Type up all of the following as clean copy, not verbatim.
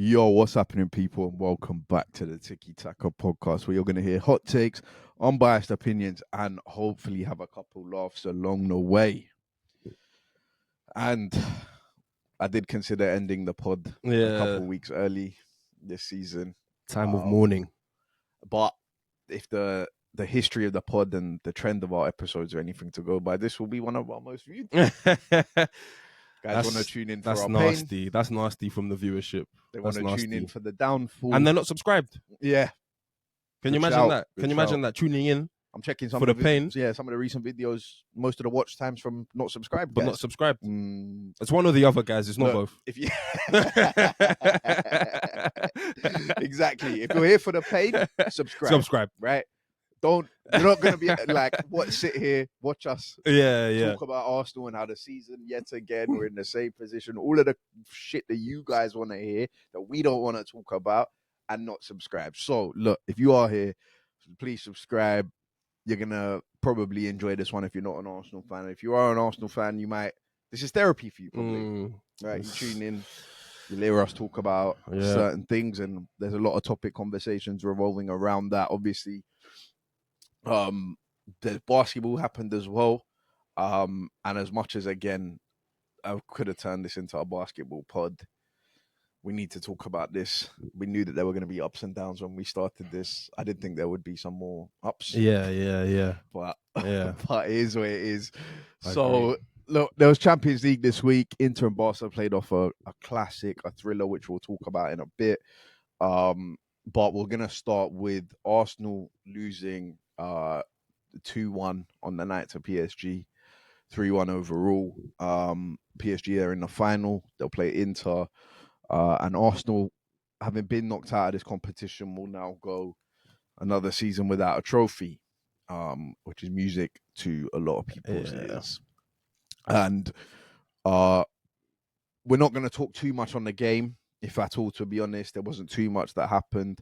Yo, what's happening, people? And welcome back to the Tiki Taka podcast, where you're going to hear hot takes, unbiased opinions, and hopefully have a couple laughs along the way. And I did consider ending the pod a couple weeks early this season. Time of mourning. But if the history of the pod and the trend of our episodes are anything to go by, this will be one of our most viewed. Guys want to tune in for our nasty. pain. That's nasty from the viewership. They want to tune in for the downfall. And they're not subscribed. Yeah. Can you imagine that? Can you imagine that? Tuning in. I'm checking some for of the pain. Yeah, some of the recent videos, most of the watch times from not subscribed, but guys. not subscribed. It's one or the other, guys. It's not both. If you exactly, if you're here for the pain, subscribe. Right? You're not gonna be like, sit here, watch us. Talk about Arsenal and how the season yet again we're in the same position. All of the shit that you guys want to hear that we don't want to talk about and not subscribe. So look, if you are here, please subscribe. You're gonna probably enjoy this one if you're not an Arsenal fan. If you are an Arsenal fan, this is therapy for you, probably. Right? You tune in, you hear us talk about certain things, and there's a lot of topic conversations revolving around that. Obviously, the basketball happened as well. And as much as, again, I could have turned this into a basketball pod, we need to talk about this. We knew that there were going to be ups and downs when we started this. I did think there would be some more ups. Yeah. But it is what it is. So, look, there was Champions League this week. Inter and Barca played off a classic, a thriller, which we'll talk about in a bit. But we're going to start with Arsenal losing 2-1 on the night to PSG. 3-1 overall. PSG are in the final. They'll play Inter. And Arsenal, having been knocked out of this competition, will now go another season without a trophy, which is music to a lot of people's ears. And we're not going to talk too much on the game, if at all, to be honest. There wasn't too much that happened.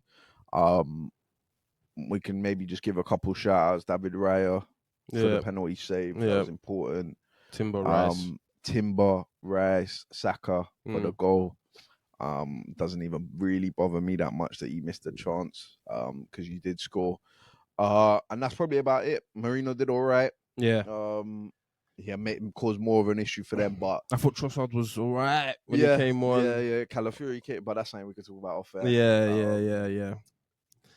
We can maybe just give a couple shout-outs. David Raya for the penalty save. That was important. Timber, Rice, Saka for the goal. Doesn't even really bother me that much that you missed a chance because you did score. And that's probably about it. Marino did all right. Made him cause more of an issue for them, but I thought Trossard was all right when he came on. Calafiori came, but that's something we could talk about off air. Yeah.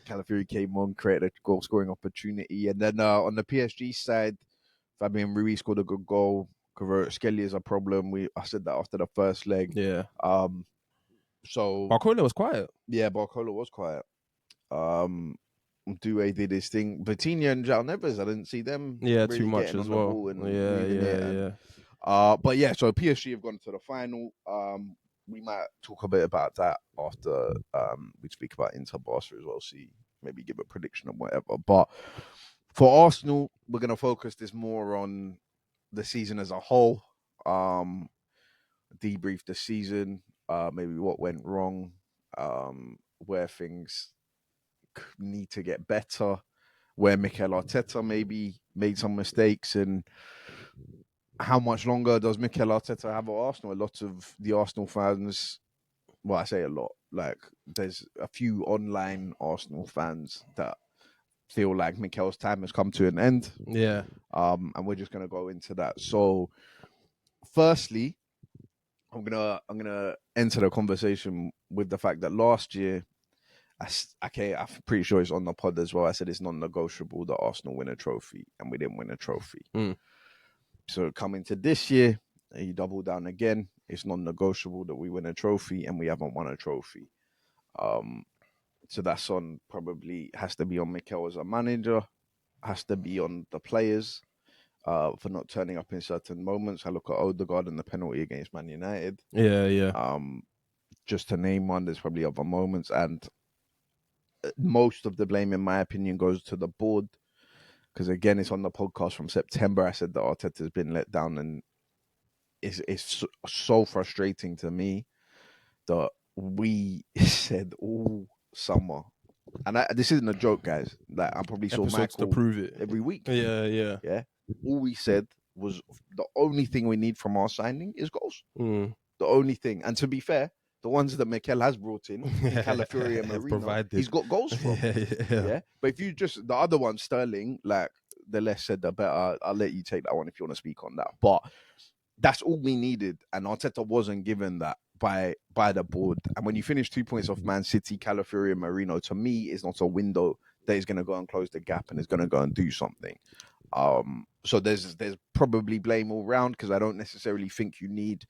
Calafiori came on, created a goal scoring opportunity, and then on the PSG side, Fabian Ruiz scored a good goal. Skelly is a problem. I said that after the first leg. So Barcola was quiet. Yeah, Barcola was quiet. Doué did his thing. Vitinha and João Neves, I didn't see them. Really too much as well. But so PSG have gone to the final. We might talk a bit about that after we speak about Inter Barca as well. See, maybe give a prediction or whatever. But for Arsenal, we're going to focus this more on the season as a whole. Debrief the season. Maybe what went wrong, where things need to get better, where Mikel Arteta maybe made some mistakes, and how much longer does Mikel Arteta have at Arsenal? A lot of the Arsenal fans, well, I say a lot, like there's a few online Arsenal fans that feel like Mikel's time has come to an end. And we're just going to go into that. So, firstly, I'm gonna enter the conversation with the fact that last year, I'm pretty sure it's on the pod as well. I said it's non-negotiable that Arsenal win a trophy, and we didn't win a trophy. So coming to this year, you double down again. It's non-negotiable that we win a trophy, and we haven't won a trophy. So that's has to be on Mikel as a manager, has to be on the players. For not turning up in certain moments. I look at Odegaard and the penalty against Man United. Just to name one, there's probably other moments, and most of the blame, in my opinion, goes to the board. Because again, it's on the podcast from September. I said that Arteta's been let down, and it's so frustrating to me that we said all summer. And this isn't a joke, guys. Like, I probably saw Michael to prove it every week. Yeah. All we said was the only thing we need from our signing is goals. The only thing. And to be fair, the ones that Mikel has brought in Calafiori and Marino, he's got goals from. Yeah. But if you just, the other one, Sterling, like the less said, the better. I'll let you take that one if you want to speak on that. But that's all we needed. And Arteta wasn't given that by the board. And when you finish 2 points off Man City, Calafiori and Marino, to me, is not a window that is going to go and close the gap and is going to go and do something. So there's probably blame all round, because I don't necessarily think you need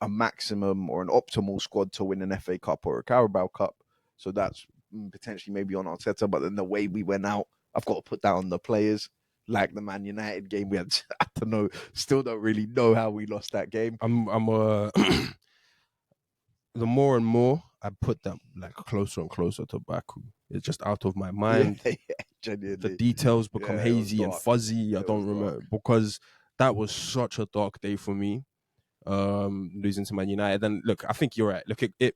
a maximum or an optimal squad to win an FA Cup or a Carabao Cup. So that's potentially maybe on Arteta. But then the way we went out, I've got to put that on the players. Like the Man United game, we had, I don't know, still don't really know how we lost that game. The more and more I put that like closer and closer to Baku, it's just out of my mind. Genuinely. The details become hazy and fuzzy. I don't remember, because that was such a dark day for me. Losing to Man United. And look, I think you're right. Look, it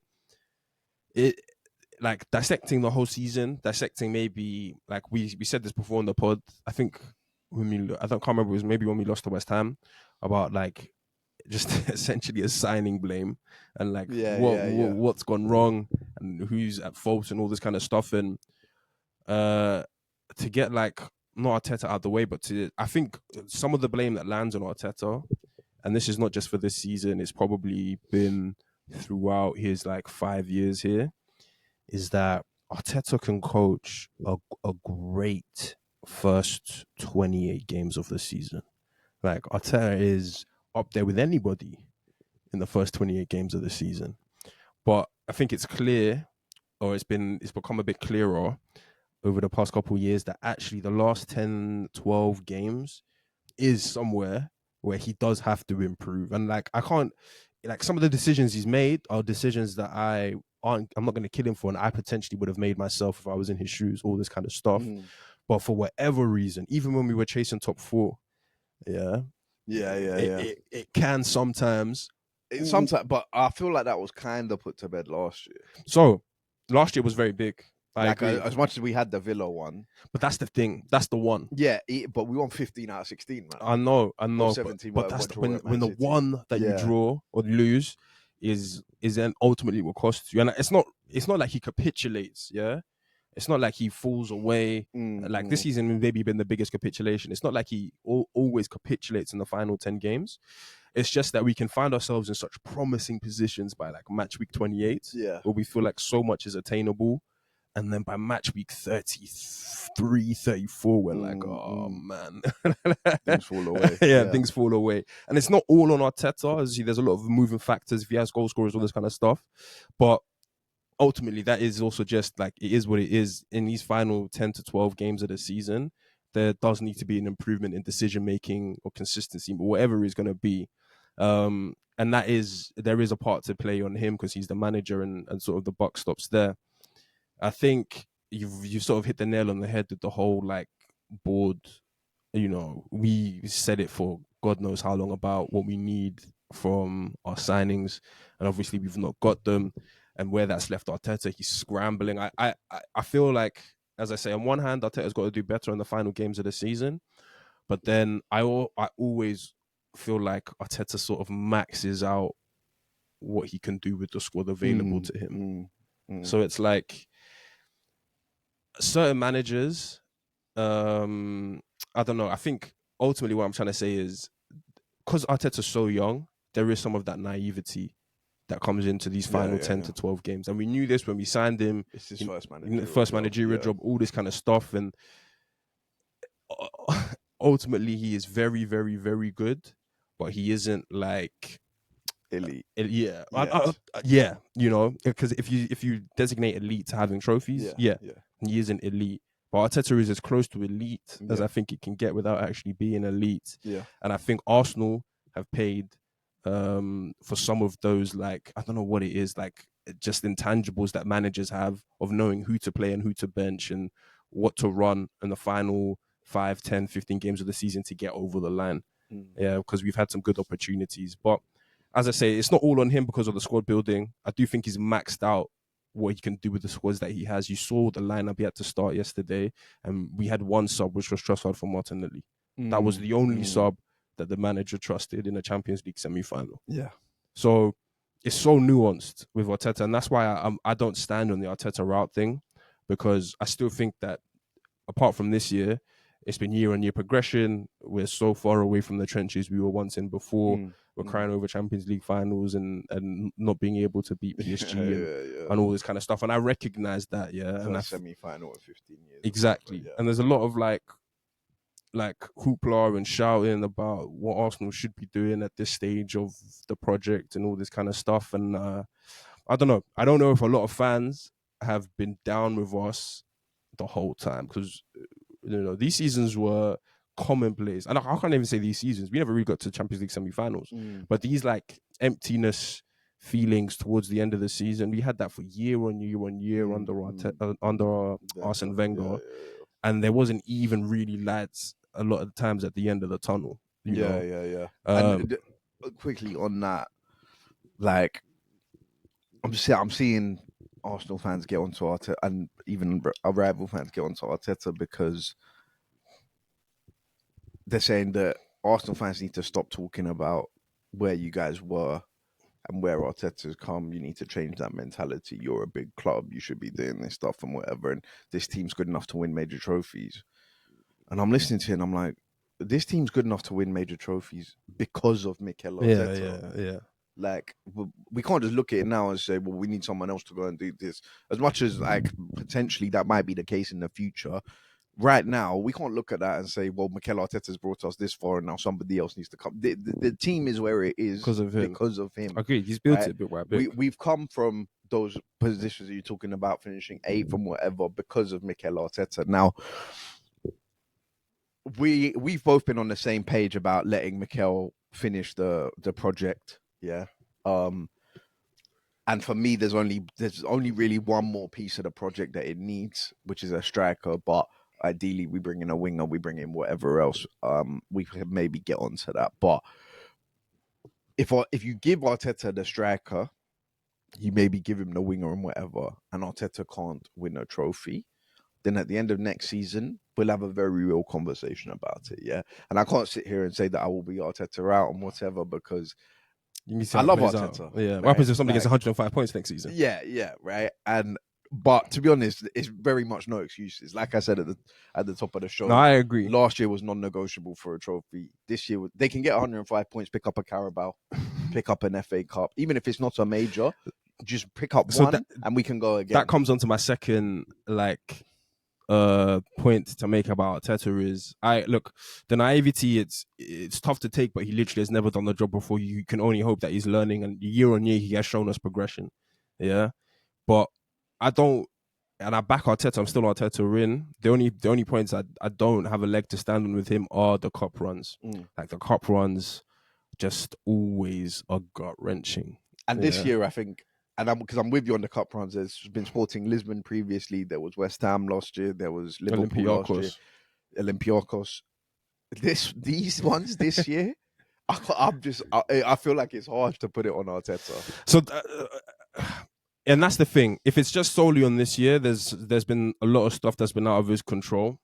like dissecting the whole season, dissecting maybe, like we said this before in the pod. I think I can't remember, it was maybe when we lost to West Ham, about like just essentially assigning blame and like what's gone wrong and who's at fault and all this kind of stuff. And to get like not Arteta out of the way, but I think some of the blame that lands on Arteta, and this is not just for this season, it's probably been throughout his like 5 years here, is that Arteta can coach a great first 28 games of the season. Like Arteta is up there with anybody in the first 28 games of the season. But I think it's clear, or it's become a bit clearer over the past couple of years, that actually the last 10, 12 games is somewhere where he does have to improve. And like, I can't, like, some of the decisions he's made are decisions that I'm not going to kill him for, and I potentially would have made myself if I was in his shoes, all this kind of stuff. But for whatever reason, even when we were chasing top four, it can sometimes. But I feel like that was kind of put to bed last year. So last year was very big. I agree. As much as we had the Villa one, but that's the thing. That's the one. Yeah, but we won 15 out of 16, man. I know. 17, but that's when the one that you draw or lose is then ultimately will cost you. And it's not like he capitulates. Yeah, it's not like he falls away. Like this season, maybe been the biggest capitulation. It's not like he always capitulates in the final 10 games. It's just that we can find ourselves in such promising positions by like match week 28, where we feel like so much is attainable. And then by match week 33, 34, we're like, oh, man. Things fall away. Things fall away. And it's not all on Arteta. As you see, there's a lot of moving factors. If he has goal scorers, all this kind of stuff. But ultimately, that is also just like, it is what it is. In these final 10 to 12 games of the season, there does need to be an improvement in decision-making or consistency, but whatever it's going to be. And there is a part to play on him, because he's the manager, and sort of the buck stops there. I think you've sort of hit the nail on the head with the whole like board. You know, we said it for God knows how long about what we need from our signings, and obviously we've not got them. And where that's left Arteta, he's scrambling. I feel like, as I say, on one hand, Arteta's got to do better in the final games of the season, but then I always feel like Arteta sort of maxes out what he can do with the squad available to him. So it's like, certain managers, I don't know. I think ultimately what I'm trying to say is, because Arteta's so young, there is some of that naivety that comes into these final 10 to 12 games. And we knew this when we signed him. It's his first managerial job, all this kind of stuff. And ultimately, he is very, very, very good, but he isn't like elite. Yeah, you know, because if you designate elite to having trophies, he isn't elite. But Arteta is as close to elite as I think it can get without actually being elite. Yeah. And I think Arsenal have paid for some of those, like, I don't know what it is, like just intangibles that managers have of knowing who to play and who to bench and what to run in the final 5, 10, 15 games of the season to get over the line. Yeah, because we've had some good opportunities. But as I say, it's not all on him because of the squad building. I do think he's maxed out what he can do with the squads that he has. You saw the lineup he had to start yesterday, and we had one sub, which was Trossard for Martinelli. That was the only sub that the manager trusted in a Champions League semi-final. Yeah. So it's so nuanced with Arteta, and that's why I don't stand on the Arteta route thing, because I still think that apart from this year, it's been year on year progression. We're so far away from the trenches we were once in before. We're crying over Champions League finals and not being able to beat PSG and all this kind of stuff. And I recognize that, yeah. And First semi-final in 15 years. Exactly. Yeah. And there's a lot of like hoopla and shouting about what Arsenal should be doing at this stage of the project and all this kind of stuff. And I don't know. I don't know if a lot of fans have been down with us the whole time, because these seasons were commonplace, and I can't even say these seasons. We never really got to Champions League semi-finals, but these like emptiness feelings towards the end of the season, we had that for year on year under Arsene Wenger, and there wasn't even really lights a lot of the times at the end of the tunnel. You know? And quickly on that, like I'm seeing Arsenal fans get onto Arteta, and even our rival fans get onto Arteta, because they're saying that Arsenal fans need to stop talking about where you guys were and where Arteta's come. You need to change that mentality. You're a big club. You should be doing this stuff and whatever. And this team's good enough to win major trophies. And I'm listening to it and I'm like, this team's good enough to win major trophies because of Mikel Arteta. Yeah. Like, we can't just look at it now and say, well, we need someone else to go and do this. As much as, like, potentially that might be the case in the future, right now, we can't look at that and say, well, Mikel Arteta's brought us this far and now somebody else needs to come. The team is where it is because of him. Okay, he's built it bit by bit. We've come from those positions that you're talking about, finishing 8th and whatever, because of Mikel Arteta. Now, we've both been on the same page about letting Mikel finish the project. Yeah. And for me, there's only really one more piece of the project that it needs, which is a striker. But ideally, we bring in a winger, we bring in whatever else. We could maybe get onto that. But if you give Arteta the striker, you maybe give him the winger and whatever, and Arteta can't win a trophy, then at the end of next season, we'll have a very real conversation about it. Yeah. And I can't sit here and say that I will be Arteta out and whatever, because I love Arteta. Out. Yeah. Right? What happens if somebody gets 105 points next season? Yeah, right. But to be honest, it's very much no excuses. Like I said at the top of the show, no, I agree. Last year was non-negotiable for a trophy. This year, they can get 105 points, pick up a Carabao, pick up an FA Cup, even if it's not a major. Just pick up one, and we can go again. That comes on to my second point to make about Arteta is the naivety. It's tough to take, but he literally has never done the job before. You can only hope that he's learning, and year on year he has shown us progression. Yeah, but I don't, and I back Arteta. I'm still Arteta in. The only points I don't have a leg to stand on with him are the cup runs. Like the cup runs, just always are gut wrenching. And this year, I think. And because I'm with you on the cup runs, there's been Sporting Lisbon previously. There was West Ham last year. There was Liverpool last year. Olympiacos. These ones this year, I feel like it's hard to put it on Arteta. So, and that's the thing. If it's just solely on this year, there's been a lot of stuff that's been out of his control.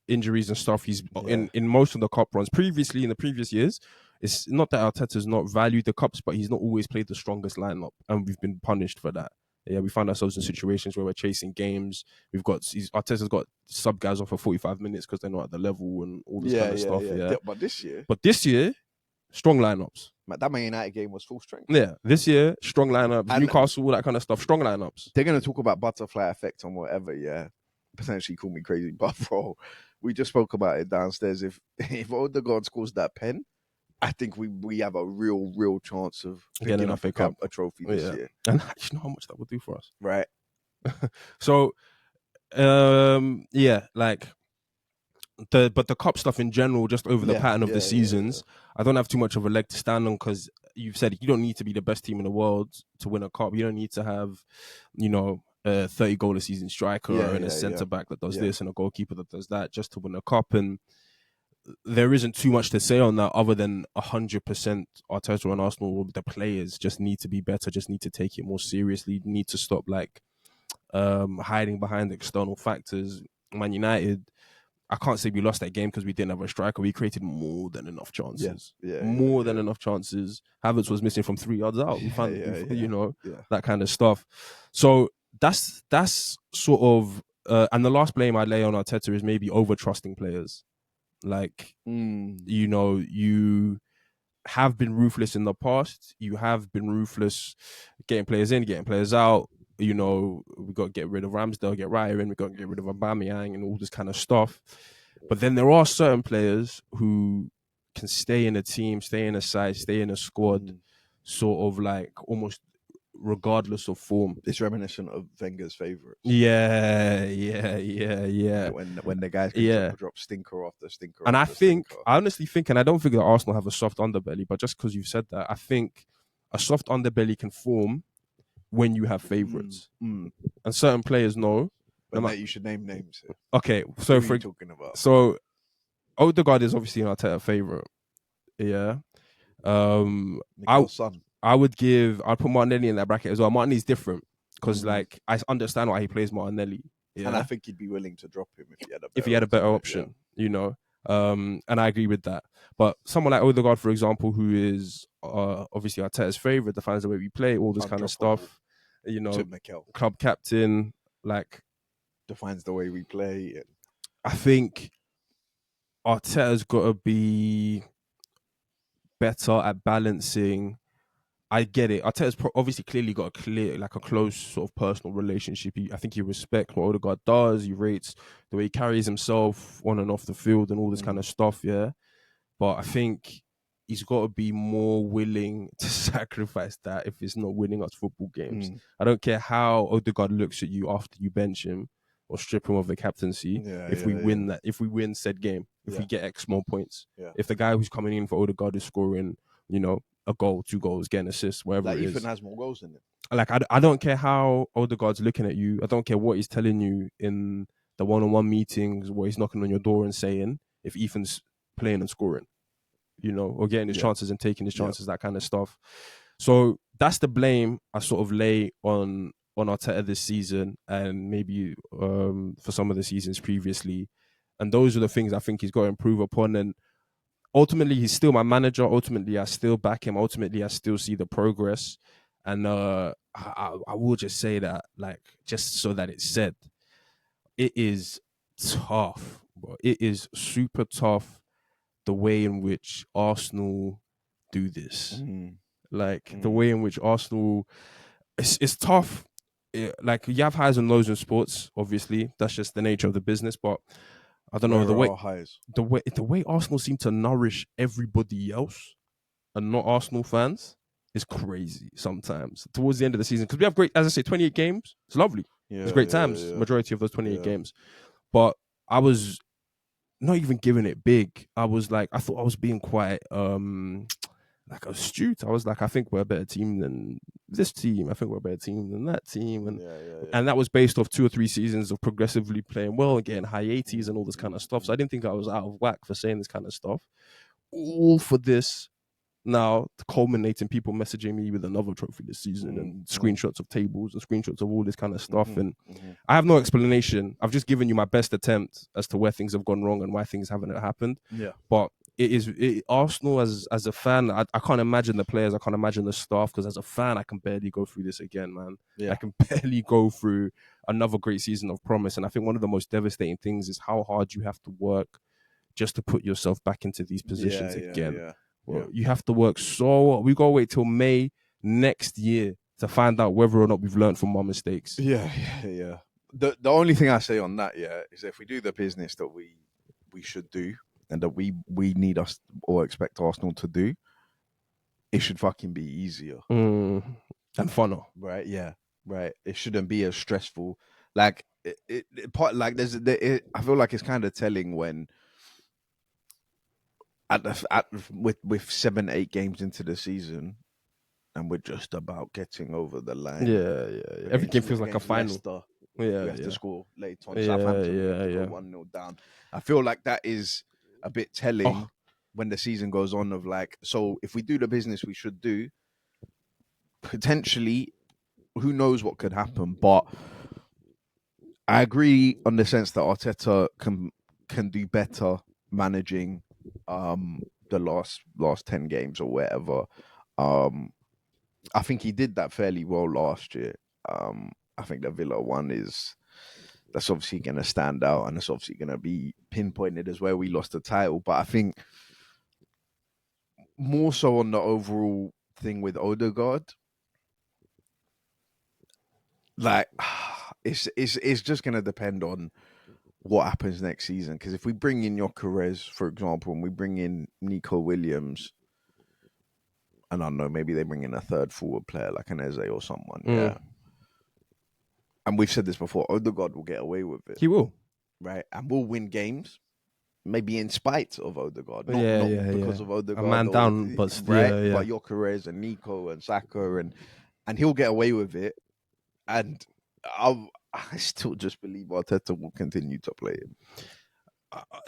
Injuries and stuff. He's in most of the cup runs previously in the previous years. It's not that Arteta's not valued the cups, but he's not always played the strongest lineup, and we've been punished for that. Yeah, we find ourselves in situations where we're chasing games. Arteta's got sub guys off for 45 minutes because they're not at the level and all this kind of stuff. Yeah. But this year, strong lineups. That Man United game was full strength. Yeah, this year, strong lineups. And Newcastle, all that kind of stuff. Strong lineups. They're going to talk about butterfly effect and whatever. Yeah, potentially call me crazy, but bro, we just spoke about it downstairs. If Odegaard scores that pen, I think we have a real chance of picking up a trophy this year. And you know how much that would do for us, right? So, the cup stuff in general, just over the pattern of the seasons, I don't have too much of a leg to stand on, because you've said you don't need to be the best team in the world to win a cup. You don't need to have, a 30 goal a season striker and a centre back that does this and a goalkeeper that does that just to win a cup. And there isn't too much to say on that other than 100% Arteta and Arsenal, the players just need to be better, just need to take it more seriously, need to stop hiding behind external factors. Man United, I can't say we lost that game because we didn't have a striker. We created more than enough chances. Yeah. Than enough chances. Havertz was missing from 3 yards out. We found, you know, Yeah. that kind of stuff. So that's sort of, and the last blame I lay on Arteta is maybe over trusting players. Like, you know, you have been ruthless in the past. You have been ruthless getting players in, getting players out. You know, we got to get rid of Ramsdale, get Raya in. We got to get rid of Aubameyang and all this kind of stuff. But then there are certain players who can stay in a team, stay in a side, stay in a squad, sort of like almost regardless of form. It's reminiscent of Wenger's favourites. Yeah. When the guys can drop stinker after stinker. And after I honestly think, and I don't think that Arsenal have a soft underbelly, but just because you've said that, I think a soft underbelly can form when you have favourites. And certain players know. But you should name names. Okay, so who are you talking about? So Odegaard is obviously an Arteta favourite. Yeah. Son. I'd put Martinelli in that bracket as well. Martinelli's different because like I understand why he plays Martinelli. Yeah. And I think he'd be willing to drop him if he had a better option, you know. And I agree with that. But someone like Odegaard, for example, who is obviously Arteta's favourite, defines the way we play, all this kind of stuff. You know, club captain, like defines the way we play. I think Arteta's got to be better at balancing. I get it. Arteta's obviously clearly got a close sort of personal relationship. I think he respects what Odegaard does. He rates the way he carries himself on and off the field and all this kind of stuff. Yeah, but I think he's got to be more willing to sacrifice that if it's not winning us football games. I don't care how Odegaard looks at you after you bench him or strip him of the captaincy. If we win said game, if we get X more points, if the guy who's coming in for Odegaard is scoring, you know, a goal, 2 goals, getting assists, whatever it is. Ethan has more goals than him. Like, I don't care how Odegaard's looking at you. I don't care what he's telling you in the one-on-one meetings where he's knocking on your door and saying if Ethan's playing and scoring, you know, or getting his chances and taking his chances, that kind of stuff. So that's the blame I sort of lay on Arteta this season and maybe for some of the seasons previously. And those are the things I think he's got to improve upon. And ultimately, he's still my manager. Ultimately, I still back him. Ultimately, I still see the progress. And I will just say that, like, just so that it's said, it is tough, bro. It is super tough the way in which Arsenal do this. The way in which Arsenal, it's tough. Like, you have highs and lows in sports, obviously. That's just the nature of the business. But I don't know, the way Arsenal seem to nourish everybody else and not Arsenal fans is crazy sometimes towards the end of the season. Because we have great, as I say, 28 games. It's lovely. It's great times, majority of those 28 games. But I was not even giving it big. I thought I was being quite like astute. I was like, I think we're a better team than this team. I think we're a better team than that team. And that was based off 2 or 3 seasons of progressively playing well and getting high 80s and all this kind of stuff. So I didn't think I was out of whack for saying this kind of stuff. All for this now to culminate in people messaging me with another trophy this season and screenshots of tables and screenshots of all this kind of stuff. And I have no explanation. I've just given you my best attempt as to where things have gone wrong and why things haven't happened. But Arsenal as a fan, I can't imagine the players, I can't imagine the staff, because as a fan, I can barely go through this again, man. I can barely go through another great season of promise. And I think one of the most devastating things is how hard you have to work just to put yourself back into these positions again. Well, you have to work so. We gotta wait till May next year to find out whether or not we've learned from our mistakes. The only thing I say on that, is if we do the business that we should do and that we need us or expect Arsenal to do, it should fucking be easier and funner, right? Right. It shouldn't be as stressful. Like I feel like it's kind of telling when. With 7-8 games into the season, and we're just about getting over the line. Every game feels like a final. Leicester, we have to score late on Southampton. Go 1-0 down. I feel like that is a bit telling when the season goes on. Of like, so if we do the business we should do, potentially, who knows what could happen? But I agree on the sense that Arteta can can do better managing the last 10 games or whatever. I think he did that fairly well last year. I think the Villa one that's obviously going to stand out, and it's obviously going to be pinpointed as where we lost the title. But I think more so on the overall thing with Odegaard, like it's just going to depend on what happens next season. Because if we bring in Gyökeres, for example, and we bring in Nico Williams, and I don't know, maybe they bring in a third forward player like an Eze or someone, yeah. And we've said this before, Odegaard will get away with it. He will. Right? And we'll win games, maybe in spite of Odegaard. Not because of Odegaard. A man down, but right? yeah. But Gyökeres and Nico and Saka, and he'll get away with it. And I still just believe Arteta will continue to play him.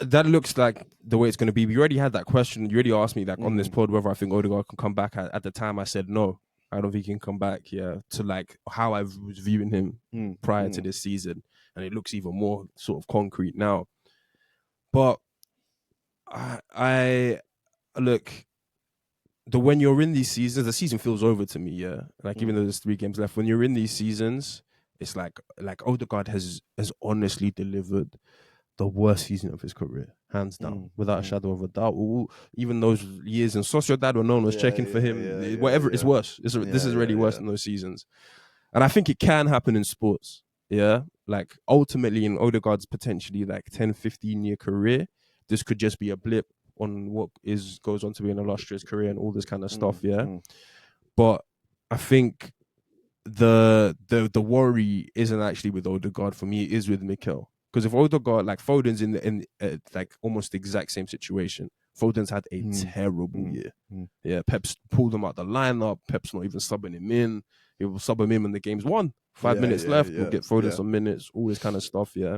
That looks like the way it's going to be. We already had that question. You already asked me that on this pod whether I think Odegaard can come back. At the time, I said no. I don't think he can come back. Yeah, to like how I was viewing him prior to this season, and it looks even more sort of concrete now. But I look. When you're in these seasons, the season feels over to me. Yeah, like even though there's 3 games left, when you're in these seasons, it's like Odegaard has honestly delivered the worst season of his career, hands down, without a shadow of a doubt. Even those years in Sociedad when no one was checking for him, it's worse. This is really worse than those seasons. And I think it can happen in sports. Yeah, like ultimately in Odegaard's potentially like 10, 15-year career, this could just be a blip on what goes on to be an illustrious career and all this kind of stuff. Yeah, but I think the worry isn't actually with Odegaard for me. It is with Mikel. Because if Odegaard, like Foden's in like almost the exact same situation. Foden's had a terrible year. Yeah, Pep's pulled him out the lineup. Pep's not even subbing him in. He will sub him in when the game's won. 5 minutes left. We'll get Foden some minutes. All this kind of stuff. Yeah,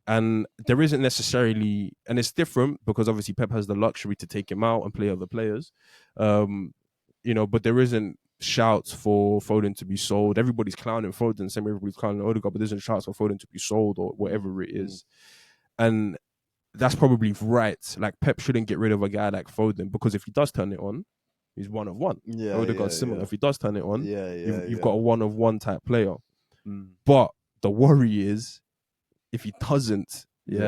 and there isn't necessarily, and it's different because obviously Pep has the luxury to take him out and play other players. But there isn't shouts for Foden to be sold. Everybody's clowning Foden, same way everybody's clowning Odegaard, but there's no shouts for Foden to be sold or whatever it is. And that's probably right. Like Pep shouldn't get rid of a guy like Foden because if he does turn it on, he's one of one. Odegaard's similar. Yeah. If he does turn it on, you've got a one of one type player. But the worry is if he doesn't, and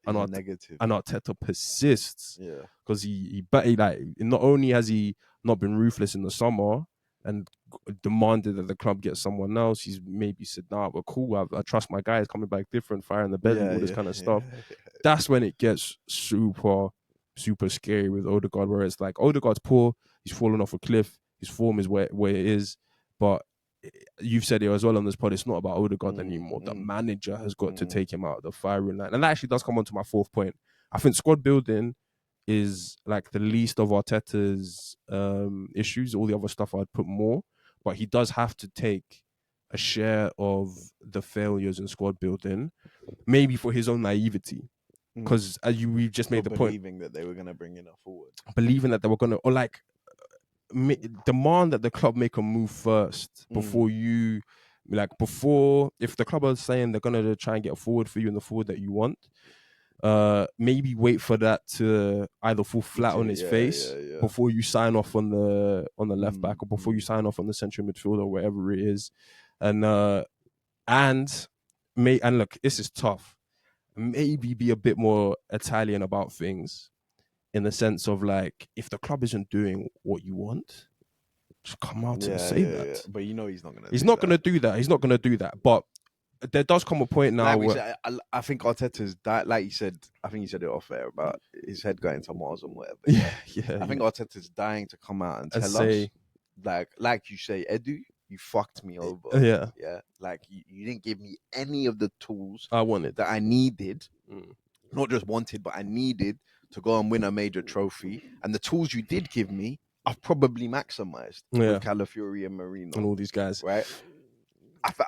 Arteta persists, because he like not only has he not been ruthless in the summer and demanded that the club get someone else, he's maybe said, "Nah, we're cool. I trust my guys coming back different, fire in the belly, all this kind of stuff." That's when it gets super, super scary with Odegaard, where it's like Odegaard's poor, he's fallen off a cliff, his form is where it is, but you've said it as well on this pod, it's not about Odegaard anymore. The manager has got to take him out of the firing line. And that actually does come on to my 4th point. I think squad building is like the least of Arteta's issues. All the other stuff I'd put more. But he does have to take a share of the failures in squad building, maybe for his own naivety. Because we've just made the point. Believing that they were going to bring in a forward. Believing that they were going to, or like, demand that the club make a move first before you, if the club are saying they're going to try and get a forward for you and the forward that you want, maybe wait for that to either fall flat on his face before you sign off on the left back or before you sign off on the central midfield or wherever it is. And look, this is tough. Maybe be a bit more Italian about things, in the sense of like, if the club isn't doing what you want, just come out and say that. Yeah. But he's not going to. He's not going to do that. He's not going to do that. But there does come a point now where I think Arteta's like you said. I think you said it off air about his head going to Mars and whatever. I think Arteta's dying to come out and tell us, like you say, Edu, you fucked me over. Yeah. Like you didn't give me any of the tools I wanted that I needed, not just wanted, but I needed to go and win a major trophy. And the tools you did give me, I've probably maximized with Calafiori and Marino and all these guys, right?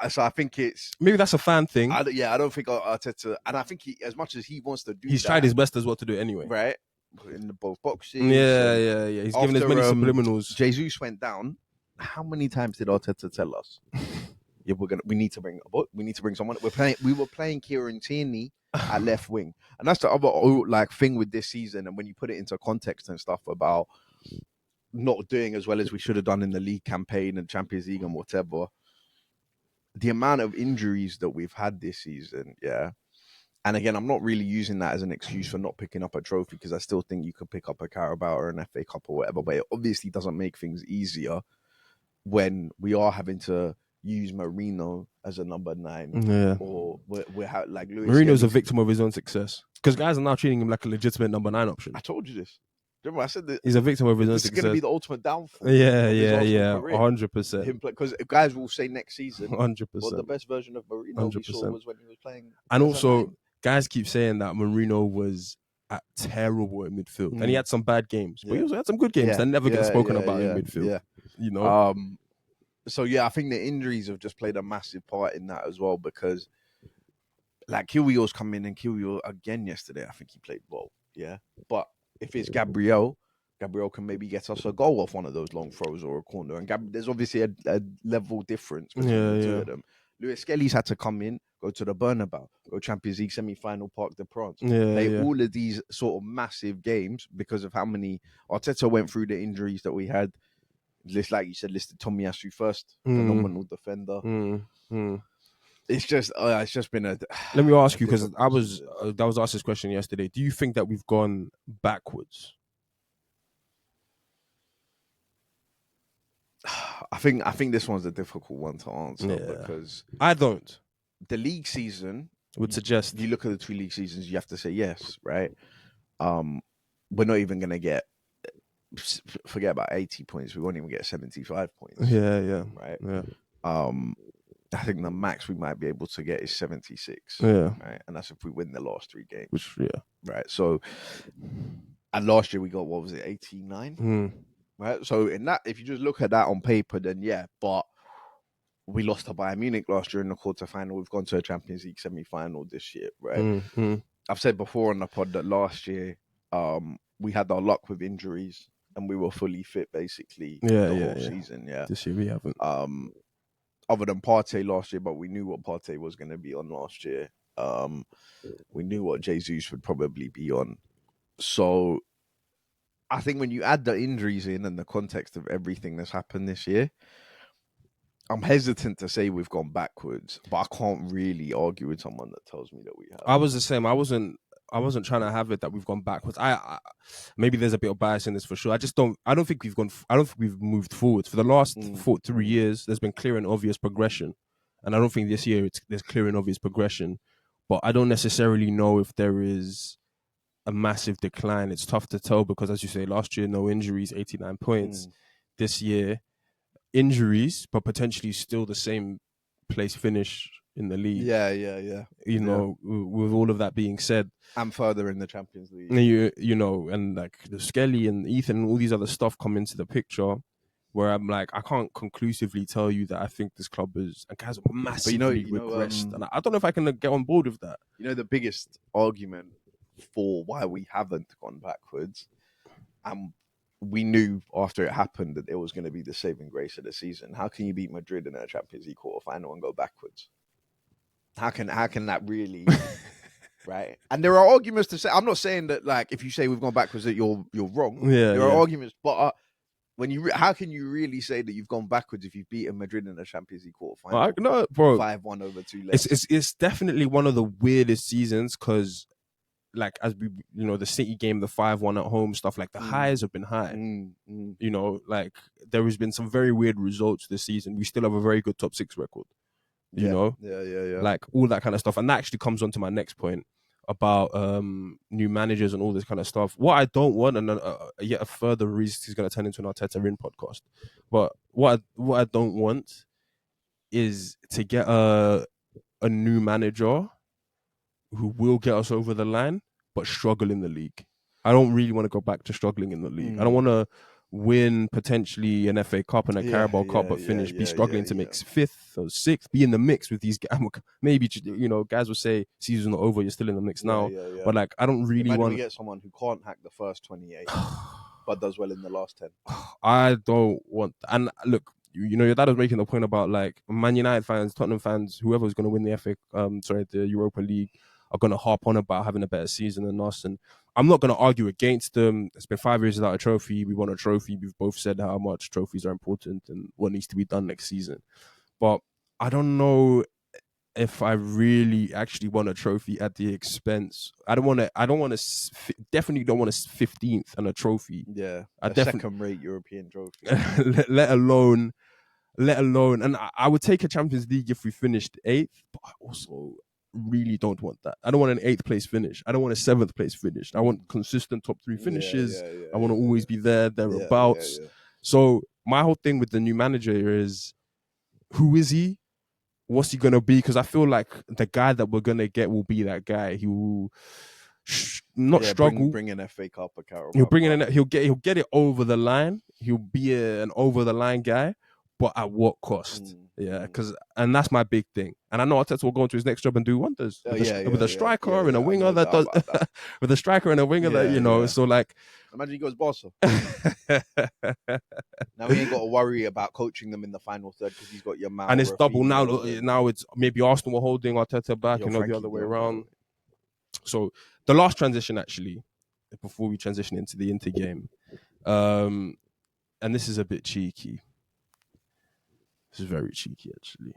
So I think it's maybe that's a fan thing. I don't think Arteta, and I think as much as he wants to do, he's tried his best as well to do it anyway, right? In both boxes, yeah. He's given as many subliminals. Jesus went down. How many times did Arteta tell us? yeah, we need to bring someone. We were playing Kieran Tierney at left wing, and that's the other like thing with this season. And when you put it into context and stuff about not doing as well as we should have done in the league campaign and Champions League and whatever, the amount of injuries that we've had this season, yeah. And again, I'm not really using that as an excuse for not picking up a trophy, because I still think you could pick up a Carabao or an FA Cup or whatever, but it obviously doesn't make things easier when we are having to use Marino as a number 9, Yeah. or we're like Luis Mourinho's a Skelly's. victim of his own success because guys are now treating him like a legitimate number 9 option. I told you this. Remember, I said that He's a victim of his own this is success. going to be the ultimate downfall. Yeah, of his yeah, Arsenal yeah, career. 100%. Because guys will say next season, 100%. well, the best version of Marino we saw 100%. was when he was playing. And as a also, 9. guys keep saying that Marino was terrible in midfield, and he had some bad games, but he also had some good games that never get spoken about in midfield. Yeah. You know, So yeah, I think the injuries have just played a massive part in that as well, because like Kiwior's come in, and Kiwior again yesterday, I think he played well. Yeah, but if it's Gabriel can maybe get us a goal off one of those long throws or a corner. And there's obviously a level difference between the two of them. Luis Skelly's had to come in, go to the Bernabeu, go Champions League semi-final, Parc des Princes. Play all of these sort of massive games because of how many Arteta went through the injuries that we had. Like you said, listed Tomiyasu first, phenomenal defender. It's just been a. Let me ask you, because I was asked this question yesterday. Do you think that we've gone backwards? I think this one's a difficult one to answer because I don't. The league season would suggest, if you look at the 2 league seasons, you have to say yes, right? We're not even gonna get. Forget about 80 points. We won't even get 75 points. Yeah. Right. Yeah. I think the max we might be able to get is 76. Yeah. Right. And that's if we win the last 3 games. Which, right. So, and last year we got, what was it, 89? Right. So in that, if you just look at that on paper, then yeah, but we lost to Bayern Munich last year in the quarterfinal. We've gone to a Champions League semi-final this year, right? I've said before on the pod that last year we had our luck with injuries and we were fully fit basically the whole season. Yeah. This year we haven't. Other than Partey last year, but we knew what Partey was going to be on last year. We knew what Jesus would probably be on. So I think when you add the injuries in and the context of everything that's happened this year, I'm hesitant to say we've gone backwards, but I can't really argue with someone that tells me that we have. I was the same. I wasn't trying to have it that we've gone backwards. I maybe there's a bit of bias in this for sure. I don't think we've moved forwards. For the last 3 years, there's been clear and obvious progression. And I don't think this year there's clear and obvious progression. But I don't necessarily know if there is a massive decline. It's tough to tell because, as you say, last year, no injuries, 89 points. This year, injuries, but potentially still the same place finish in the league. Yeah. You know, with all of that being said, and further in the Champions League. You know, and like the Skelly and Ethan and all these other stuff come into the picture, where I'm like, I can't conclusively tell you that I think this club is and has massively regressed, and I don't know if I can get on board with that. You know, the biggest argument for why we haven't gone backwards, and we knew after it happened that it was going to be the saving grace of the season. How can you beat Madrid in a Champions League quarterfinal and go backwards? How can that really, right? And there are arguments to say. I'm not saying that like if you say we've gone backwards that you're wrong. Yeah, there are arguments, but how can you really say that you've gone backwards if you've beaten Madrid in a Champions League quarterfinal? No, bro, 5-1 over 2 legs. It's definitely one of the weirdest seasons because. Like as we, you know, the City game, the 5-1 at home, stuff like the highs have been high. You know, like there has been some very weird results this season. We still have a very good top 6 record. You know, like all that kind of stuff, and that actually comes on to my next point about new managers and all this kind of stuff. What I don't want, and yet a further reason is going to turn into an Arteta in podcast. But what I don't want is to get a new manager who will get us over the line, but struggle in the league. I don't really want to go back to struggling in the league. I don't want to win potentially an FA Cup and a Carabao Cup, but be struggling to make 5th or 6th, be in the mix with these guys. Maybe, you know, guys will say season's not over, you're still in the mix now. But like, I don't really want to get someone who can't hack the first 28, but does well in the last 10. I don't want, and look, your dad was making the point about like Man United fans, Tottenham fans, whoever's going to win the the Europa League are going to harp on about having a better season than us. And I'm not going to argue against them. It's been 5 years without a trophy. We won a trophy. We've both said how much trophies are important and what needs to be done next season. But I don't know if I really actually want a trophy at the expense. I don't want to, definitely don't want a 15th and a trophy. Yeah, I a second-rate European trophy. let alone, and I would take a Champions League if we finished 8th, but I also really don't want that. I don't want an 8th place finish. I don't want a 7th place finish. I want consistent top 3 finishes. I want to always be thereabouts. So my whole thing with the new manager is, who is he? What's he gonna be? Because I feel like the guy that we're gonna get will be that guy. He will not struggle. Bring an FA Cup, a Carabao. He'll bring in. He'll get it over the line. He'll be an over the line guy, but at what cost? And that's my big thing. And I know Arteta will go into his next job and do wonders with a striker and a winger that does with a striker and a winger that. So like, imagine he goes Barca. Now he ain't got to worry about coaching them in the final third because he's got your man. And it's double now. Now it's maybe Arsenal were holding Arteta back, the other way around. So the last transition, actually, before we transition into the Inter game, and this is a bit cheeky. This is very cheeky, actually,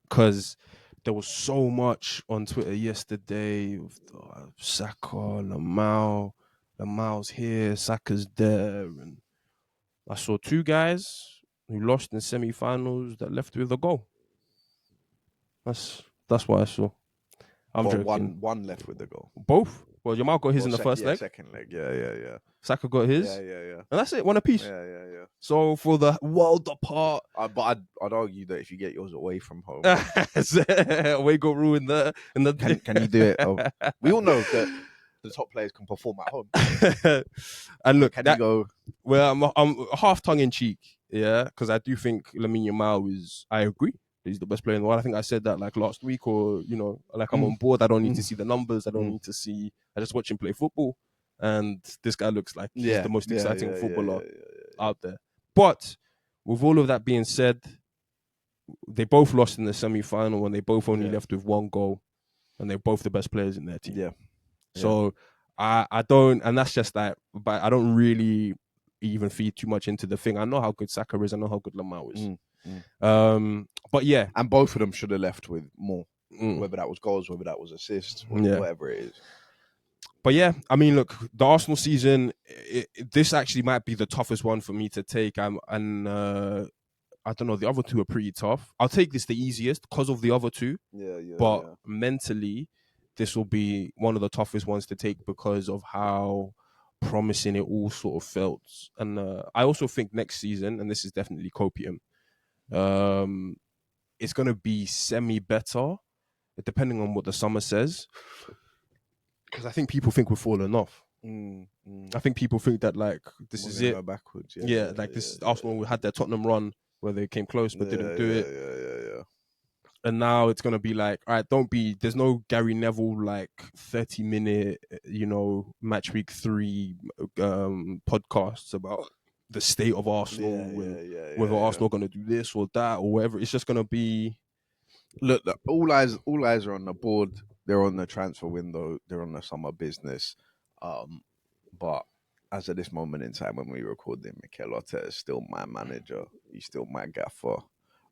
because there was so much on Twitter yesterday with Saka, Lamal's here, Saka's there, and I saw 2 guys who lost in semi-finals that left with a goal. That's what I saw. I'm joking. One left with the goal. Both? Well, Jamal got his in the first leg. Second leg, yeah. Saka got his. Yeah. And that's it, one apiece. Yeah. So for the world apart, but I'd argue that if you get yours away from home, away got ruined there. Can you do it? We all know that the top players can perform at home. And look, can you go? Well, I'm half tongue in cheek, because I do think Lamine Yamal is. I agree. He's the best player in the world. I think I said that like last week, or like I'm on board. I don't need to see the numbers. I don't need to see. I just watch him play football, and this guy looks like he's the most exciting footballer out there. But with all of that being said, they both lost in the semi-final, and they both only left with 1 goal, and they're both the best players in their team. Yeah. So I don't, and that's just that. But I don't really even feed too much into the thing. I know how good Saka is. I know how good Lamau is. But yeah, and both of them should have left with more, whether that was goals, whether that was assists, whatever it is. But yeah, I mean, look, the Arsenal season, this actually might be the toughest one for me to take. I don't know, the other 2 are pretty tough. I'll take this the easiest because of the other 2. But mentally, this will be one of the toughest ones to take because of how promising it all sort of felt. And I also think next season, and this is definitely copium, it's going to be semi-better, depending on what the summer says. Because I think people think we're falling off. I think people think that like this is it. Go backwards. Arsenal had their Tottenham run where they came close but didn't do it. Yeah. And now it's gonna be like, all right, there's no Gary Neville like 30-minute, match week 3 podcasts about the state of Arsenal, whether Arsenal are gonna do this or that or whatever. It's just gonna be. Look, all eyes are on the board. They're on the transfer window. They're on the summer business. But as of this moment in time, when we record it, Mikel Arteta is still my manager. He's still my gaffer.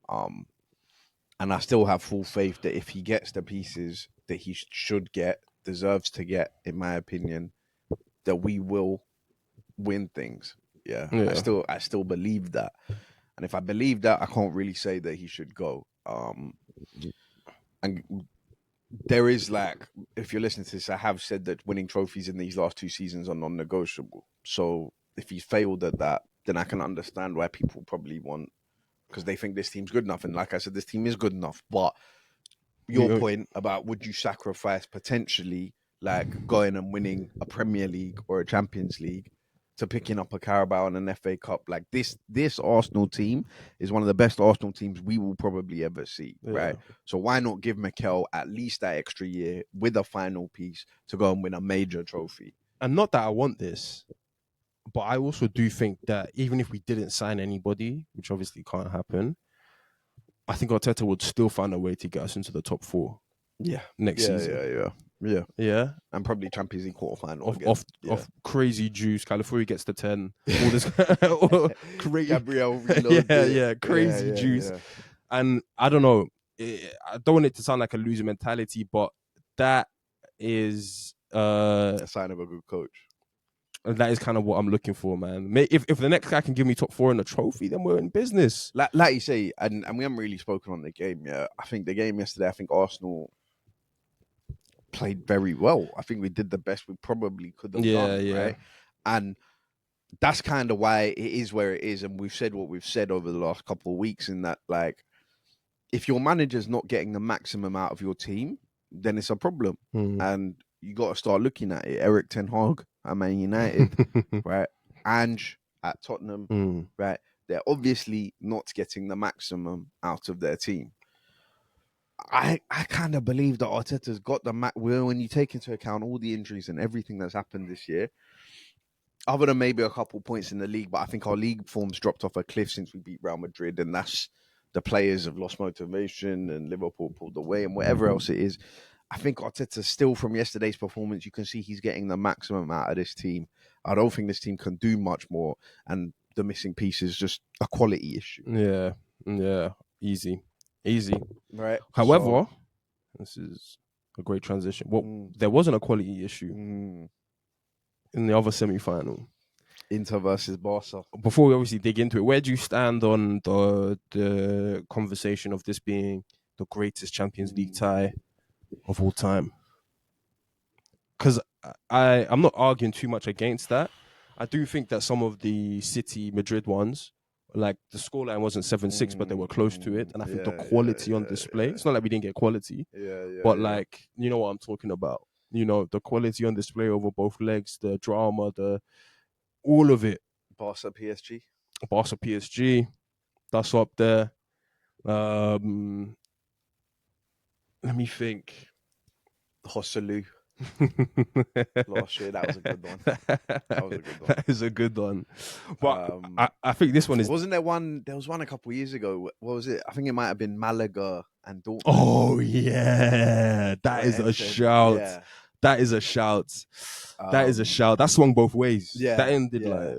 And I still have full faith that if he gets the pieces that he deserves to get, in my opinion, that we will win things. Yeah. I still believe that. And if I believe that, I can't really say that he should go. And there is if you're listening to this, I have said that winning trophies in these last 2 seasons are non-negotiable. So if he failed at that, then I can understand why people probably want, because they think this team's good enough. And like I said, this team is good enough. But your point about would you sacrifice potentially going and winning a Premier League or a Champions League to picking up a Carabao and an FA Cup? Like this Arsenal team is one of the best Arsenal teams we will probably ever see, right? So why not give Mikel at least that extra year with a final piece to go and win a major trophy? And not that I want this, But I also do think that even if we didn't sign anybody, which obviously can't happen, I think Arteta would still find a way to get us into the top 4 Yeah, next season. yeah. Yeah, And probably Champions League quarterfinal of again. of Yeah, of crazy juice. California gets to 10. All this crazy, Gabriel reloads it. crazy juice. And I don't know. I don't want it to sound like a loser mentality, but that is A sign of a good coach. that is kind of what I'm looking for, man. If the next guy can give me top 4 in a trophy, then we're in business. Like you say, and we haven't really spoken on the game yet. I think the game yesterday, I think Arsenal played very well. I think we did the best we probably could have done, right? And that's kind of why it is where it is. And we've said what we've said over the last couple of weeks in that, like, if your manager's not getting the maximum out of your team, then it's a problem. And you got to start looking at it. Eric Ten Hag at Man United, right? Ange at Tottenham, right? They're obviously not getting the maximum out of their team. I kind of believe that Arteta's got the when you take into account all the injuries and everything that's happened this year, other than maybe a couple points in the league, but I think our league form's dropped off a cliff since we beat Real Madrid, and that's the players have lost motivation and Liverpool pulled away and whatever else it is. I think Arteta still, from yesterday's performance, you can see he's getting the maximum out of this team. I don't think this team can do much more, and the missing piece is just a quality issue. Yeah, easy. Right. However, this is a great transition. Well, there wasn't a quality issue in the other semi-final. Inter versus Barca. Before we obviously dig into it, where do you stand on the conversation of this being the greatest Champions League tie of all time? Because I'm not arguing too much against that. I do think that some of the City Madrid ones, like the scoreline wasn't 7-6, but they were close to it. And I think the quality on display, it's not like we didn't get quality, but like, you know what I'm talking about. You know, the quality on display over both legs, the drama, all of it. Barca PSG, that's up there. Let me think. Hosselu. Last year, that was a good one. That is a good one. But I think this one is. Wasn't there one? There was one a couple of years ago. What was it? I think it might have been Malaga and Dortmund. Oh yeah, that is a shout. Yeah. That is a shout. That is a shout. That swung both ways. Yeah, that ended like.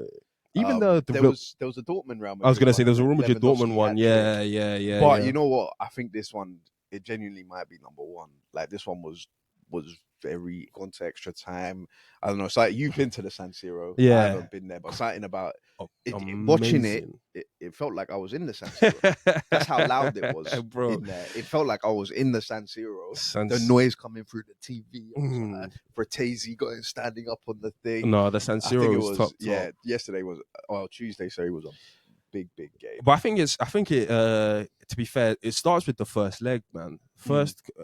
Even there was a Dortment Real Madrid. I was gonna say there was a Real Madrid Lewandowski Dortmund one. Yeah. But you know what? I think this one, it genuinely might be number one. Like this one was very gone to extra time. I don't know. It's like you've been to the San Siro. Yeah, I haven't been there, but something about watching it felt like I was in the San Siro. That's how loud it was, bro. In there. It felt like I was in the San Siro. The noise coming through the TV. Fratesi standing up on the thing. No, the San Siro was top. Yeah, yesterday was Tuesday. So it was a big game. But I think to be fair, it starts with the first leg, man.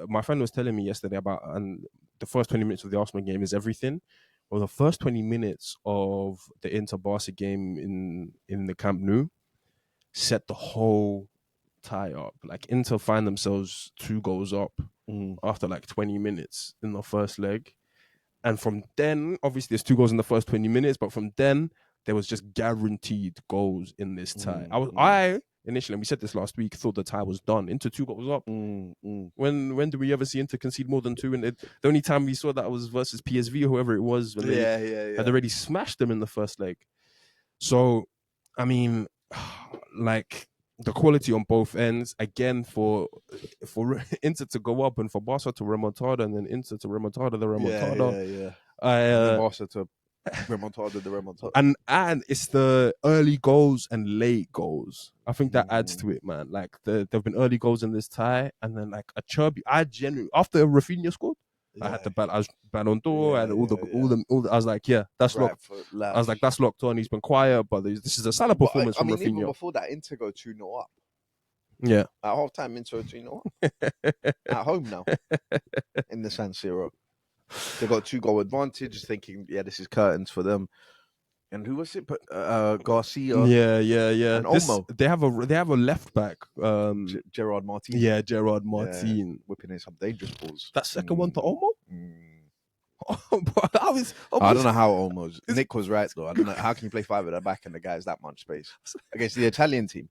My friend was telling me yesterday about, and the first 20 minutes of the Arsenal game is everything. Well, the first 20 minutes of the Inter Barca game in the Camp Nou set the whole tie up. Like Inter find themselves 2 goals up after like 20 minutes in the first leg. And from then, obviously there's 2 goals in the first 20 minutes, but from then there was just guaranteed goals in this tie. I initially, and we said this last week, thought the tie was done. Inter 2 goals up. When do we ever see Inter concede more than 2? And the only time we saw that was versus PSV or whoever it was when they had already smashed them in the first leg. So, I mean, like the quality on both ends, again, for Inter to go up and for Barca to remontada and then Inter to remontada the remontada. Barca to remontada the remontada. And it's the early goals and late goals. I think that adds to it, man. Like there have been early goals in this tie, and then like a chubby. I genuinely, after Rafinha scored, I had the Ballon d'Or and all the. I was like, yeah, that's locked. I was like, that's locked on. He's been quiet, but this is a Salah performance from Rafinha. Even before that, Inter go 2-0 up. Yeah, at half time, Inter 2-0 up. At home now, in the San Siro. They got 2-goal advantage, thinking, yeah, this is curtains for them. And who was it? Garcia. Yeah. And Olmo. They have a left back. Gerard Martin. Yeah, Gerard Martin. Whipping in some dangerous balls. That second one to Olmo? But I don't know how almost. Nick was right though. I don't know how can you play five at the back and the guy's that much space against the Italian team.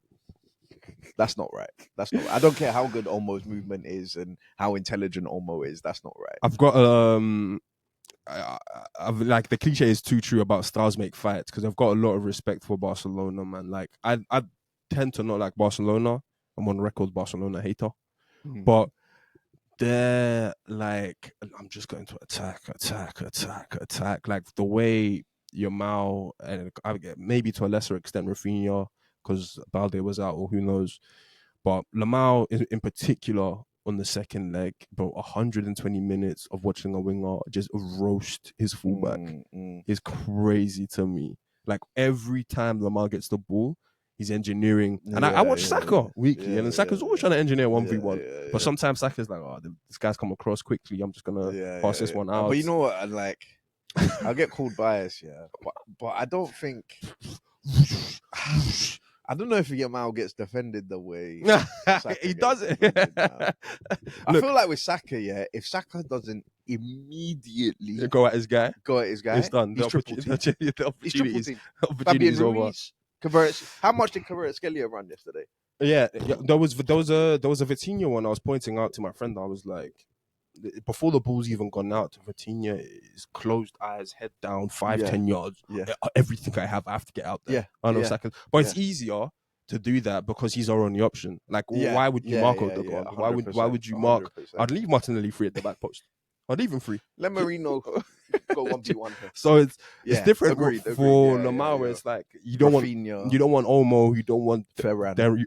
That's not right. That's not right. I don't care how good Olmo's movement is and how intelligent Olmo is. That's not right. I've got I've like the cliche is too true about stars make fights because I've got a lot of respect for Barcelona, man. Like I tend to not like Barcelona. I'm on record Barcelona hater, but they're like I'm just going to attack. Like the way Yamal and I get maybe to a lesser extent Rafinha because Balde was out or who knows, but Lamau in particular on the second leg, bro, 120 minutes of watching a winger just roast his fullback is crazy to me. Like every time Lamau gets the ball, he's engineering. And I watch Saka weekly, and then Saka's always trying to engineer 1v1. But sometimes Saka's like, oh, this guy's come across quickly. I'm just going to pass this one out. But you know what? I'll get called biased, but I don't think... I don't know if Yamal gets defended the way he does it. I feel like with Saka, if Saka doesn't immediately go at his guy, it's done. He's triple team. He's triple team. Opportunities over. How much did Kvaratskhelia run yesterday? Yeah, there was a Vitinha one I was pointing out to my friend. I was like, before the ball's even gone out, Vitinha is closed eyes, head down, 5-10 yards. Everything I have to get out there. I know seconds, but it's easier to do that because he's our only option. Like, why would you mark Odegaard? Why would you mark? 100%. I'd leave Martinelli free at the back post. I'd leave him free. Let Marino go 1v1. So it's different agreed, for Lamau. Where it's like you don't want Olmo, you don't want Ferran.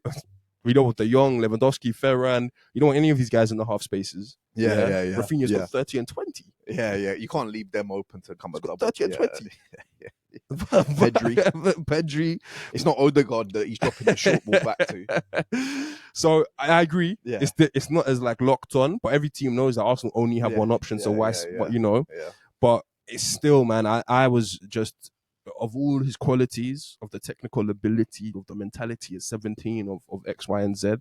We don't want De Jong, Lewandowski, Ferran. You don't want any of these guys in the half spaces. Rafinha's got 30 and 20. Yeah. You can't leave them open to come a double. 30 and 20. Pedri. It's not Odegaard that he's dropping the short ball back to. So I agree. Yeah. It's not as like locked on, but every team knows that Arsenal only have one option. So why? But you know. Yeah. But it's still, man. I was just, of all his qualities, of the technical ability, of the mentality at 17, of X, Y, and Z,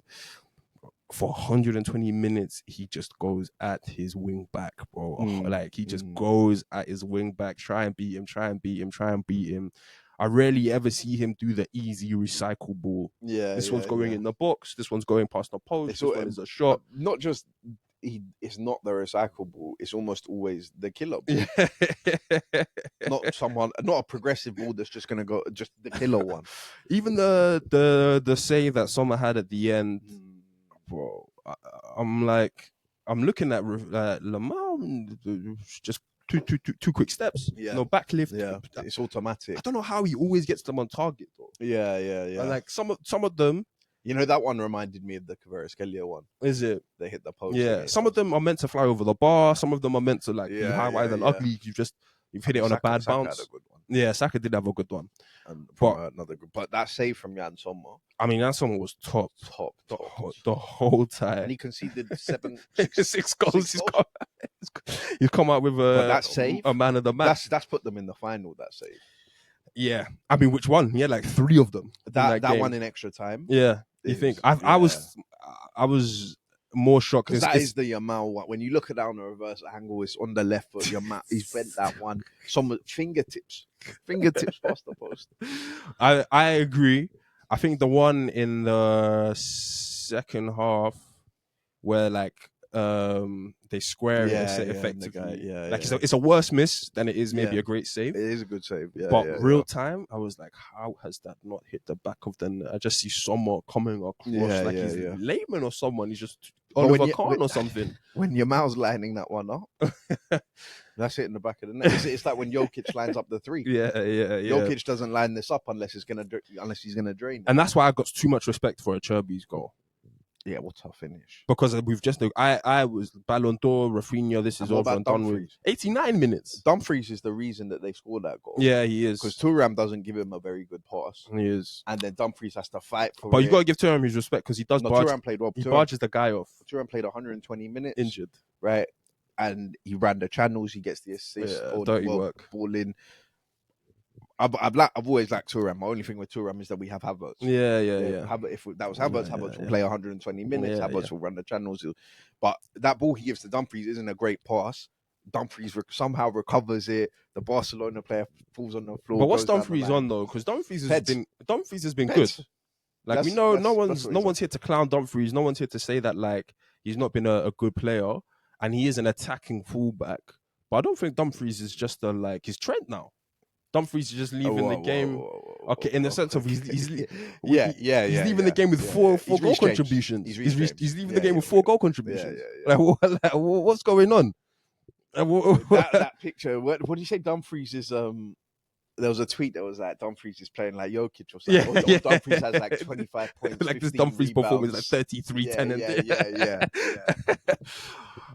for 120 minutes, he just goes at his wing back, bro. Like, he just goes at his wing back, try and beat him. I rarely ever see him do the easy recycle ball. This one's going in the box, this one's going past the post, this one is a shot. Not just... it's not the recycle ball. It's almost always the killer ball. Not a progressive ball that's just gonna go, just the killer one. Even the save that Sommer had at the end, bro. I'm looking at Lamar, just two quick steps. No backlift. It's automatic. I don't know how he always gets them on target though. And like some of them. You know, that one reminded me of the Kvaratskhelia one. Is it? They hit the post. Yeah. Some of them are meant to fly over the bar. Some of them are meant to like be high, wide, and ugly. You've hit it on a bad bounce. Had a good one. Yeah, Saka did have a good one. But that save from Jan Sommer. I mean, Jan Sommer was top the whole time. And he conceded six goals. He's come out with that save, a man of the match. That's put them in the final. That save. Yeah, I mean, which one? He had like 3 of them. That one in extra time. Yeah. You think I was more shocked because that is the Yamal one. When you look at that on the reverse angle, it's on the left foot. Yamal, he's bent that one. Some fingertips past the post. I agree. I think the one in the second half where like they square it effectively. It's a worse miss than it is maybe a great save. It is a good save. But real time, I was like, how has that not hit the back of the net? I just see someone coming across like he's Lehman or someone. He's just Oliver Kahn or something. When Yamal's lining that one up, that's it in the back of the net. It's like when Jokic lines up the 3. Jokic doesn't line this up unless he's gonna drain. And that's why I got too much respect for Cherby's goal. Yeah, what a finish. Because we've just... I was Ballon d'Or, Rafinha, this is over and done with. 89 minutes. Dumfries is the reason that they scored that goal. Yeah, he is. Because Thuram doesn't give him a very good pass. He is. And then Dumfries has to fight for it. But you got to give Thuram his respect because he does barge. Thuram played well. He barges the guy off. Thuram played 120 minutes. Injured. Right? And he ran the channels. He gets the assist. Dirty work. Ball in. I've always liked Thuram. My only thing with Thuram is that we have Havertz. Yeah. If that was Havertz, Havertz will play 120 minutes. Havertz will run the channels. But that ball he gives to Dumfries isn't a great pass. Dumfries somehow recovers it. The Barcelona player falls on the floor. But what's goes down the Dumfries line. on though? Because Dumfries has Peds. been good. Peds. Like we know, no That's what he's one's here to clown Dumfries. No one's here to say that like he's not been a good player, and he is an attacking fullback. But I don't think Dumfries is just he's Trent now. Dumfries is just leaving the game. Okay, in the sense of he's leaving the game with four goal contributions. He's leaving the game with 4 goal contributions. Like, what's going on? That picture. What do you say? Dumfries is There was a tweet that was like Dumfries is playing like Jokic or something. Or Dumfries has like 25 points. Like this Dumfries performance like 33, 10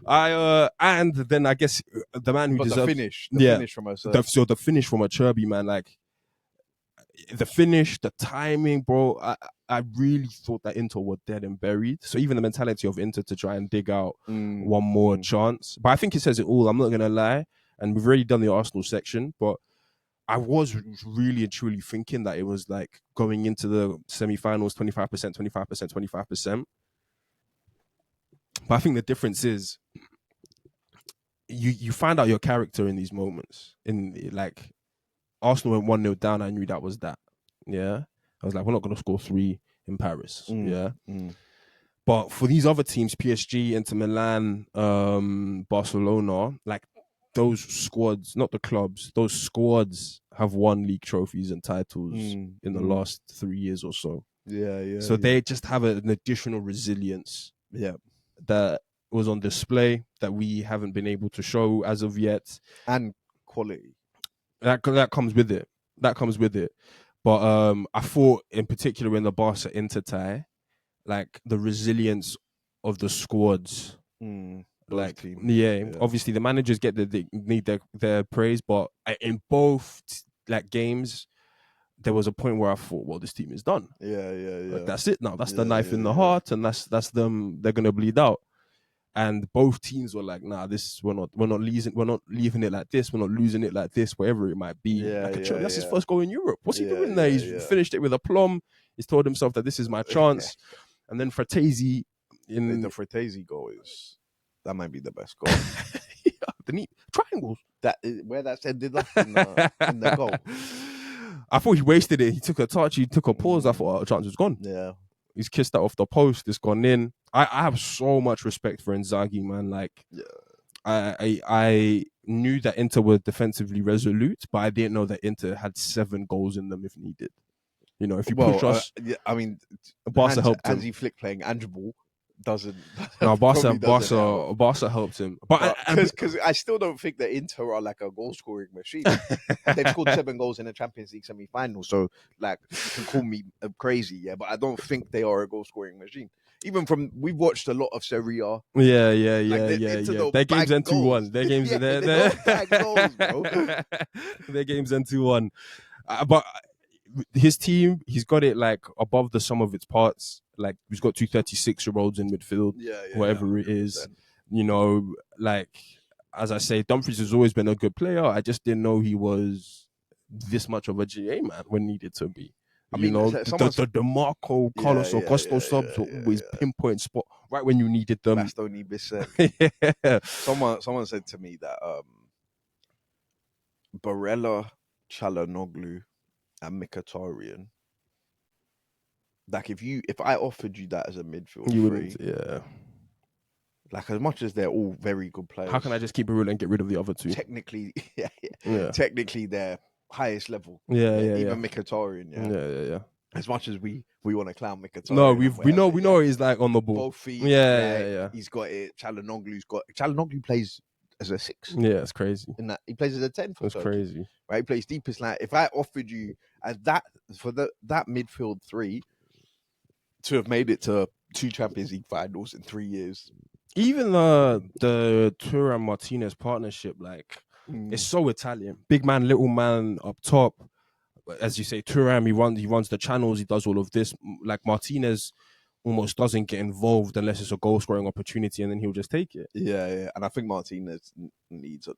yeah. And then I guess the man who deserves the finish from us. The finish from a Cherby, man, like the finish, the timing, bro. I really thought that Inter were dead and buried. So even the mentality of Inter to try and dig out one more chance. But I think it says it all. I'm not gonna lie. And we've already done the Arsenal section, but I was really and truly thinking that it was like going into the semi-finals 25%, 25%, 25%. But I think the difference is you find out your character in these moments. In like Arsenal went 1-0 down, I knew that was that. Yeah. I was like, we're not gonna score 3 in Paris. Yeah. But for these other teams, PSG, Inter Milan, Barcelona, like those squads, not the clubs, those squads have won league trophies and titles in the last 3 years or so. Yeah. So they just have an additional resilience. Yeah. That was on display that we haven't been able to show as of yet. And quality. That comes with it. But I thought in particular in the Barca Inter tie, like the resilience of the squads. Like obviously the managers they need their praise, but in both like games there was a point where I thought, well, this team is done. Like, that's it now. That's the knife in the heart, and that's them. They're gonna bleed out. And both teams were like, nah, we're not leaving it like this. We're not losing it like this, whatever it might be. That's his first goal in Europe. What's he doing there? He's finished it with aplomb. He's told himself that this is my chance. And then Fratesi the Fratesi goal that might be the best goal. The neat triangles. That is where that's ended up in the goal. I thought he wasted it. He took a touch. He took a pause. I thought, chance was gone. Yeah. He's kissed that off the post. It's gone in. I have so much respect for Inzaghi, man. Like, I knew that Inter were defensively resolute, but I didn't know that Inter had 7 goals in them if needed. You know, if you push us, I mean, Barca helped him. Hansi Flick playing Andrew doesn't. No, Barca helped him. But because I still don't think that Inter are like a goal scoring machine. They've scored 7 goals in the Champions League semi-final. So, like, you can call me crazy, yeah, but I don't think they are a goal scoring machine. Even we've watched a lot of Serie A. Yeah. Their games end 2-1. Their games, they're goals, bro. Their games end 2-1. But his team, he's got it like above the sum of its parts. Like he's got 2 36-year-olds in midfield, whatever it is. You know, like as I say, Dumfries has always been a good player. I just didn't know he was this much of a GA man when needed to be. I mean, the Marco, Carlos, or Gusto subs were always pinpoint spot right when you needed them. Bastoni Bissek. Someone said to me that Barella, Çalhanoğlu, and Mkhitaryan. Like if I offered you that as a midfield three, like as much as they're all very good players, how can I just keep it real and get rid of the other 2? Technically, technically they're highest level. Even Mkhitaryan. Yeah. As much as we want to clown Mkhitaryan. No, we know he's like on the ball. Both feet. Yeah. He's got it. Çalhanoğlu plays as a 6. Yeah, it's crazy. In that he plays as a 10 for That's crazy. Right, he plays deepest line. If I offered you as that for that midfield 3 to have made it to 2 Champions League finals in 3 years. Even the Thuram Martinez partnership, like it's so Italian. Big man, little man up top. As you say, Thuram, he runs the channels, he does all of this. Like Martinez almost doesn't get involved unless it's a goal scoring opportunity, and then he'll just take it. Yeah. And I think Martinez needs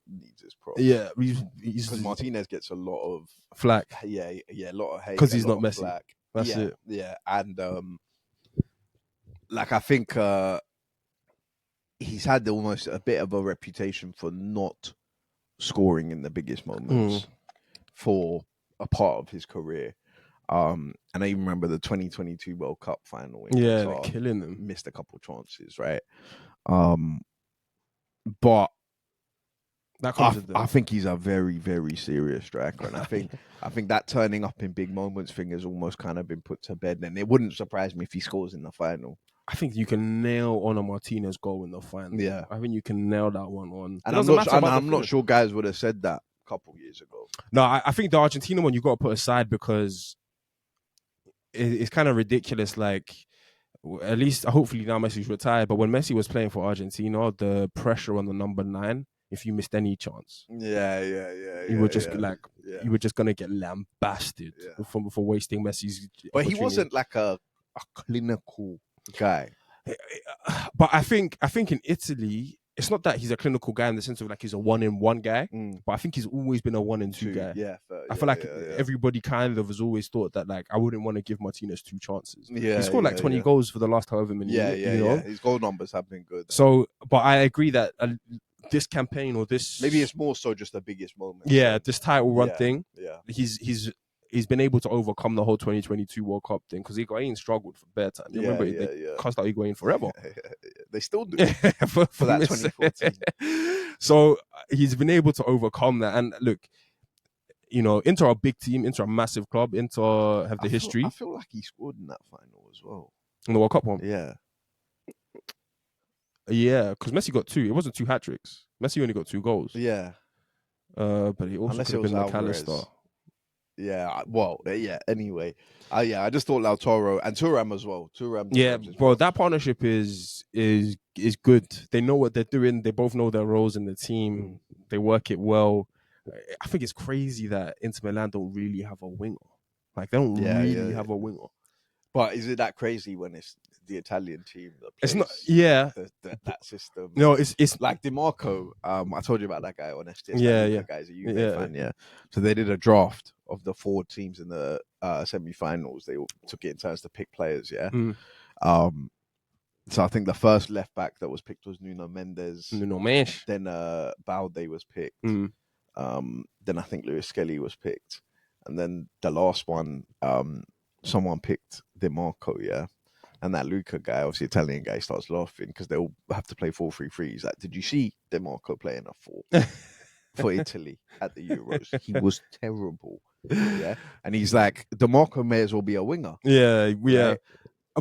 his props. Yeah, because Martinez gets a lot of flack. Yeah, a lot of hate because he's not Messi. Flack. That's it. Yeah, and like I think he's had almost a bit of a reputation for not scoring in the biggest moments for a part of his career. And I even remember the 2022 World Cup final in Yeah, they're Qatar. killing them. Missed a couple chances, right? But That comes with I them. think he's a very, very serious striker, and I think that turning up in big moments thing has almost kind of been put to bed. And it wouldn't surprise me if he scores in the final. I think you can nail on a Martinez goal in the final. Yeah, I think you can nail that one on. and It doesn't matter about the I'm not finish. sure guys would have said that a couple years ago. No, I think the Argentina one you got to put aside because it's kind of ridiculous. Like, at least hopefully now Messi's retired, but when Messi was playing for Argentina, the pressure on the number 9, if you missed any chance, you were just like, you were just gonna get lambasted for wasting Messi's. But he wasn't like a clinical guy. But I think in Italy, it's not that he's a clinical guy in the sense of like he's a 1-in-1 guy, but I think he's always been a 1-in-2 guy. Yeah, I feel like everybody kind of has always thought that like I wouldn't want to give Martinez 2 chances. Yeah, he scored like 20 goals for the last however many years. You know? His goal numbers have been good. So, but I agree that this campaign or this maybe it's more so just the biggest moment. Yeah, this title run thing. Yeah, he's been able to overcome the whole 2022 World Cup thing because Higuain struggled for bare time. Remember, they cussed out Higuain forever. They still do for that 2014. So he's been able to overcome that. And look, you know, Inter are a big team, Inter are a massive club, Inter have the history. I feel like he scored in that final as well. In the World Cup one? Yeah. Yeah, because Messi got 2. It wasn't 2 hat-tricks. Messi only got 2 goals. Yeah. But he also could have been McAllister. Yeah, well, yeah. Anyway, I just thought Lautaro and Thuram as well. Yeah, bro, that partnership is good. They know what they're doing. They both know their roles in the team. They work it well. I think it's crazy that Inter Milan don't really have a winger. Like they don't really have a winger. But is it that crazy when it's the Italian team that plays? It's not. Yeah, that system. No, it's like DiMarco. I told you about that guy on STS. That guy's a Juve fan. Yeah. So they did a draft of the 4 teams in the semi-finals. They all took it in turns to pick players. Yeah. So I think the first left back that was picked was Nuno Mendes. Then Balde was picked. Then I think Luis Skelly was picked, and then the last one, someone picked DiMarco. Yeah. And that Luca guy, obviously Italian guy, starts laughing because they all have to play 4-3-3. He's like, did you see DiMarco playing a 4 for Italy at the Euros? He was terrible. Yeah. And he's like, DiMarco may as well be a winger. Yeah. Right?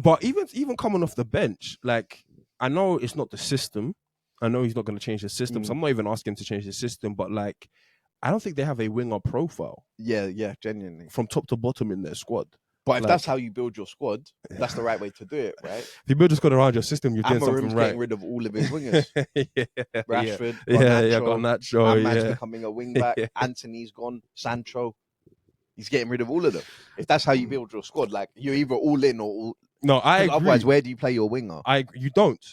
But even coming off the bench, like, I know it's not the system. I know he's not going to change the system. So I'm not even asking him to change the system. But, like, I don't think they have a winger profile. Yeah, genuinely. From top to bottom in their squad. But if that's how you build your squad, that's the right way to do it, right? If you build a squad around your system, you're doing something right. Getting rid of all of his wingers. Rashford, Garnacho. Man's becoming a wing back. Anthony's gone. Sancho. He's getting rid of all of them. If that's how you build your squad, like you're either all in or all. No, I agree. Otherwise, where do you play your winger? You don't.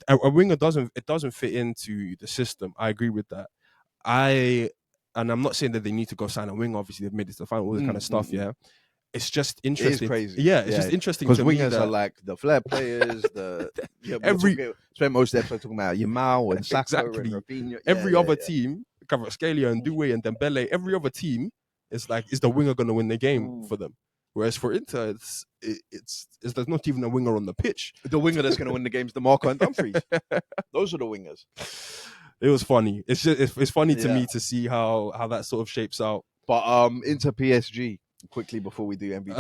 A winger doesn't fit into the system. I agree with that. And I'm not saying that they need to go sign a winger. Obviously, they've made it to the final, all this kind of stuff. Yeah. It's just interesting. It is crazy. Yeah, it's just interesting because wingers are like the flair players. Spend most of the episode talking about Yamal and Saka and Rafinha. Every other team, Kvaratskhelia and Doué and Dembele. Every other team is like, is the winger going to win the game for them? Whereas for Inter, it's there's not even a winger on the pitch. The winger that's going to win the game is DiMarco and Dumfries. Those are the wingers. It was funny. It's funny to me to see how that sort of shapes out. But Inter PSG. Quickly before we do MVP,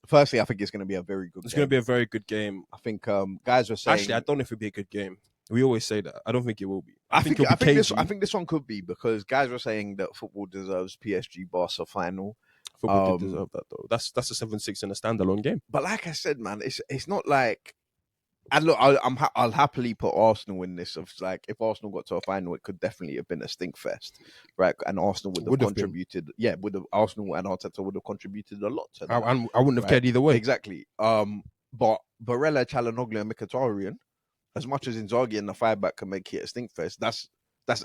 firstly, I think it's going to be a very good. It's going to be a very good game. I think guys were saying. Actually, I don't know if it'll be a good game. We always say that. I don't think it will be. I think this one could be because guys were saying that football deserves PSG Barca final. Football did deserve that though. That's a 7-6 in a standalone game. But like I said, man, it's not like. And look, I'll happily put Arsenal in this. Of like, if Arsenal got to a final, it could definitely have been a stink fest, right? And Arsenal would have contributed. Yeah, Arsenal and Arteta would have contributed a lot to that. I wouldn't have cared either way. Exactly. But Barella, Çalhanoğlu, and Mkhitaryan, as much as Inzaghi and the 5-back can make it a stink fest, that's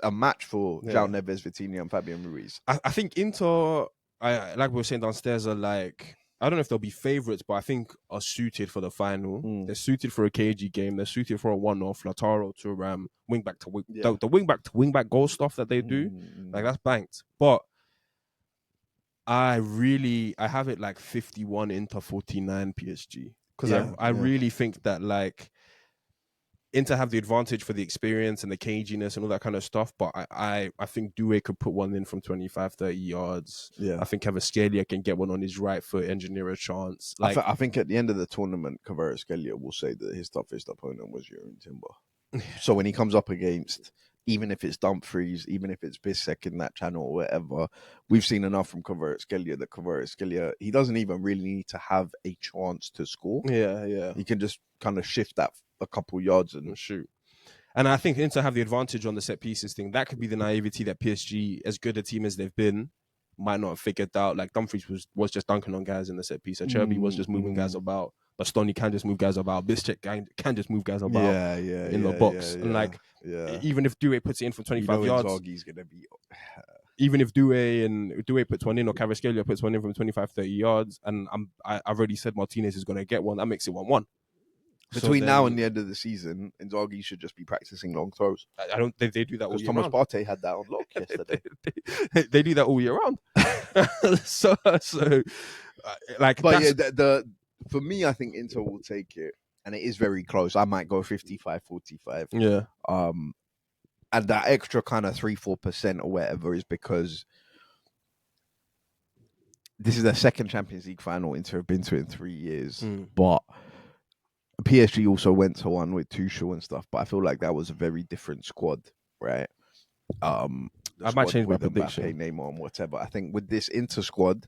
a match for João Neves, Vitinha, and Fabian Ruiz. I think Inter, like we were saying downstairs, are like I don't know if they'll be favourites, but I think are suited for the final. They're suited for a cagey game. They're suited for a one-off. Lautaro to wing back to wing, the wing back to wing back goal stuff that they do, like that's banked. But I have it like 51 Inter 49 PSG because I really think that like Inter have the advantage for the experience and the caginess and all that kind of stuff. But I think Doué could put one in from 25, 30 yards. Yeah. I think Kvaratskhelia can get one on his right foot, engineer a chance. Like I think at the end of the tournament, Kvaratskhelia will say that his toughest opponent was Jurgen Timber. So when he comes up against, even if it's Dumfries, even if it's Bissek in that channel or whatever, we've seen enough from Kvaratskhelia that Kvaratskhelia, he doesn't even really need to have a chance to score. Yeah. He can just kind of shift that a couple yards and shoot. And I think Inter have the advantage on the set pieces thing. That could be the naivety that PSG, as good a team as they've been, might not have figured out. Like Dumfries was just dunking on guys in the set piece. Acerbi was just moving guys about. Bastoni can just move guys about. Bissek can just move guys about in the box. And like, even if Doué puts it in from 25 yards, Inzaghi's going to be... even if Doué puts one in or Kvaratskhelia puts one in from 25, 30 yards, and I've already said Martinez is going to get one, that makes it 1-1. Between now and the end of the season, Inzaghi should just be practicing long throws. I don't think they do that all year Thomas round. Partey had that on lock yesterday. they do that all year round. so like, but yeah, for me, I think Inter will take it, and it is very close. I might go 55-45. Yeah. And that extra kind of 3-4% or whatever is because this is their second Champions League final Inter have been to in 3 years, but PSG also went to one with Tuchel and stuff, but I feel like that was a very different squad, right? I might change my prediction. Mbappe, Neymar, and whatever. I think with this Inter squad,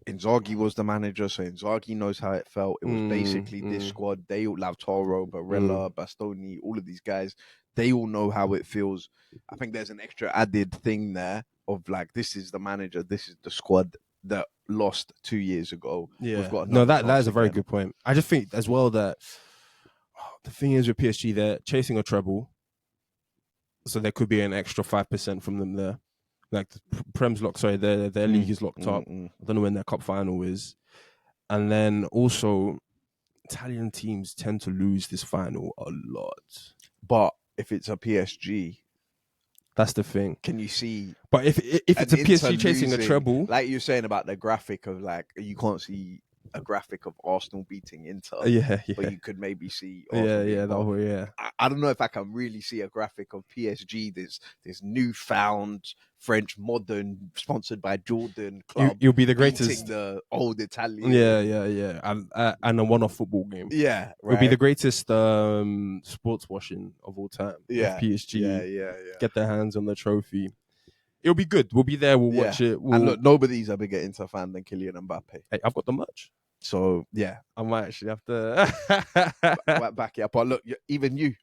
Inzaghi was the manager, so Inzaghi knows how it felt. It was basically this squad. They all, Lautaro, Barella, Bastoni, all of these guys, they all know how it feels. I think there's an extra added thing there of like, this is the manager, this is the squad that lost 2 years ago. Yeah, that is a very good point. I just think as well that the thing is with PSG, they're chasing a treble, so there could be an extra 5% from them there. Like the Prem's locked, sorry, their league is locked up. I don't know when their cup final is, and then also Italian teams tend to lose this final a lot. But if it's a PSG, that's the thing. Can you see? But if it's a PSG chasing a treble, like you're saying about the graphic of like, you can't see a graphic of Arsenal beating Inter. But you could maybe see. Arsenal I don't know if I can really see a graphic of PSG. This newfound French modern, sponsored by Jordan club. You'll be the greatest. The old Italian. And a one-off football game. Yeah, right. It'll be the greatest sports washing of all time. Yeah, PSG. Get their hands on the trophy. It'll be good. We'll be there. We'll watch it. And look, nobody's a bigger Inter fan than Kylian Mbappe. Hey, I've got the merch. So, yeah. I might actually have to back it up. But look, even you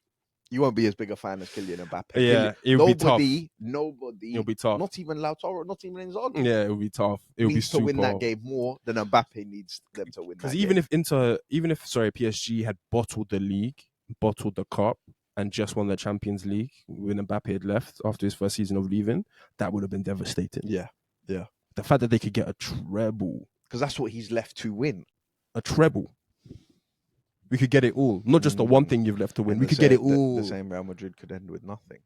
won't be as big a fan as Kylian Mbappe. Yeah, it'll be tough. Nobody. It'll be tough. Not even Lautaro, not even Inzaghi. Yeah, it'll be tough. It'll needs be to win that game more than Mbappe needs them to win. Because even if PSG had bottled the league, bottled the cup, and just won the Champions League when Mbappe had left after his first season of leaving, that would have been devastating. Yeah. The fact that they could get a treble. Because that's what he's left to win. A treble. We could get it all. Not just the one thing you've left to win. We could get it all. The same Real Madrid could end with nothing.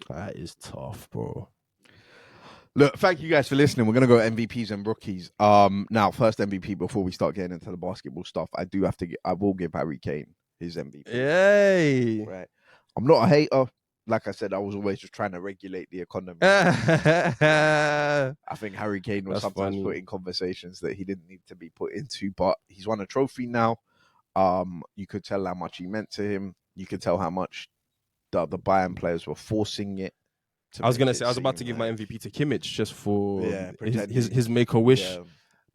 That is tough, bro. Look, thank you guys for listening. We're going to go MVPs and rookies. Now, first MVP, before we start getting into the basketball stuff, I will give Harry Kane his MVP. Yay! Right. I'm not a hater. Like I said, I was always just trying to regulate the economy. I think Harry Kane was sometimes put in conversations that he didn't need to be put into, but he's won a trophy now. You could tell how much he meant to him. You could tell how much the Bayern players were forcing it. I was about to give my MVP to Kimmich just for his Make-A-Wish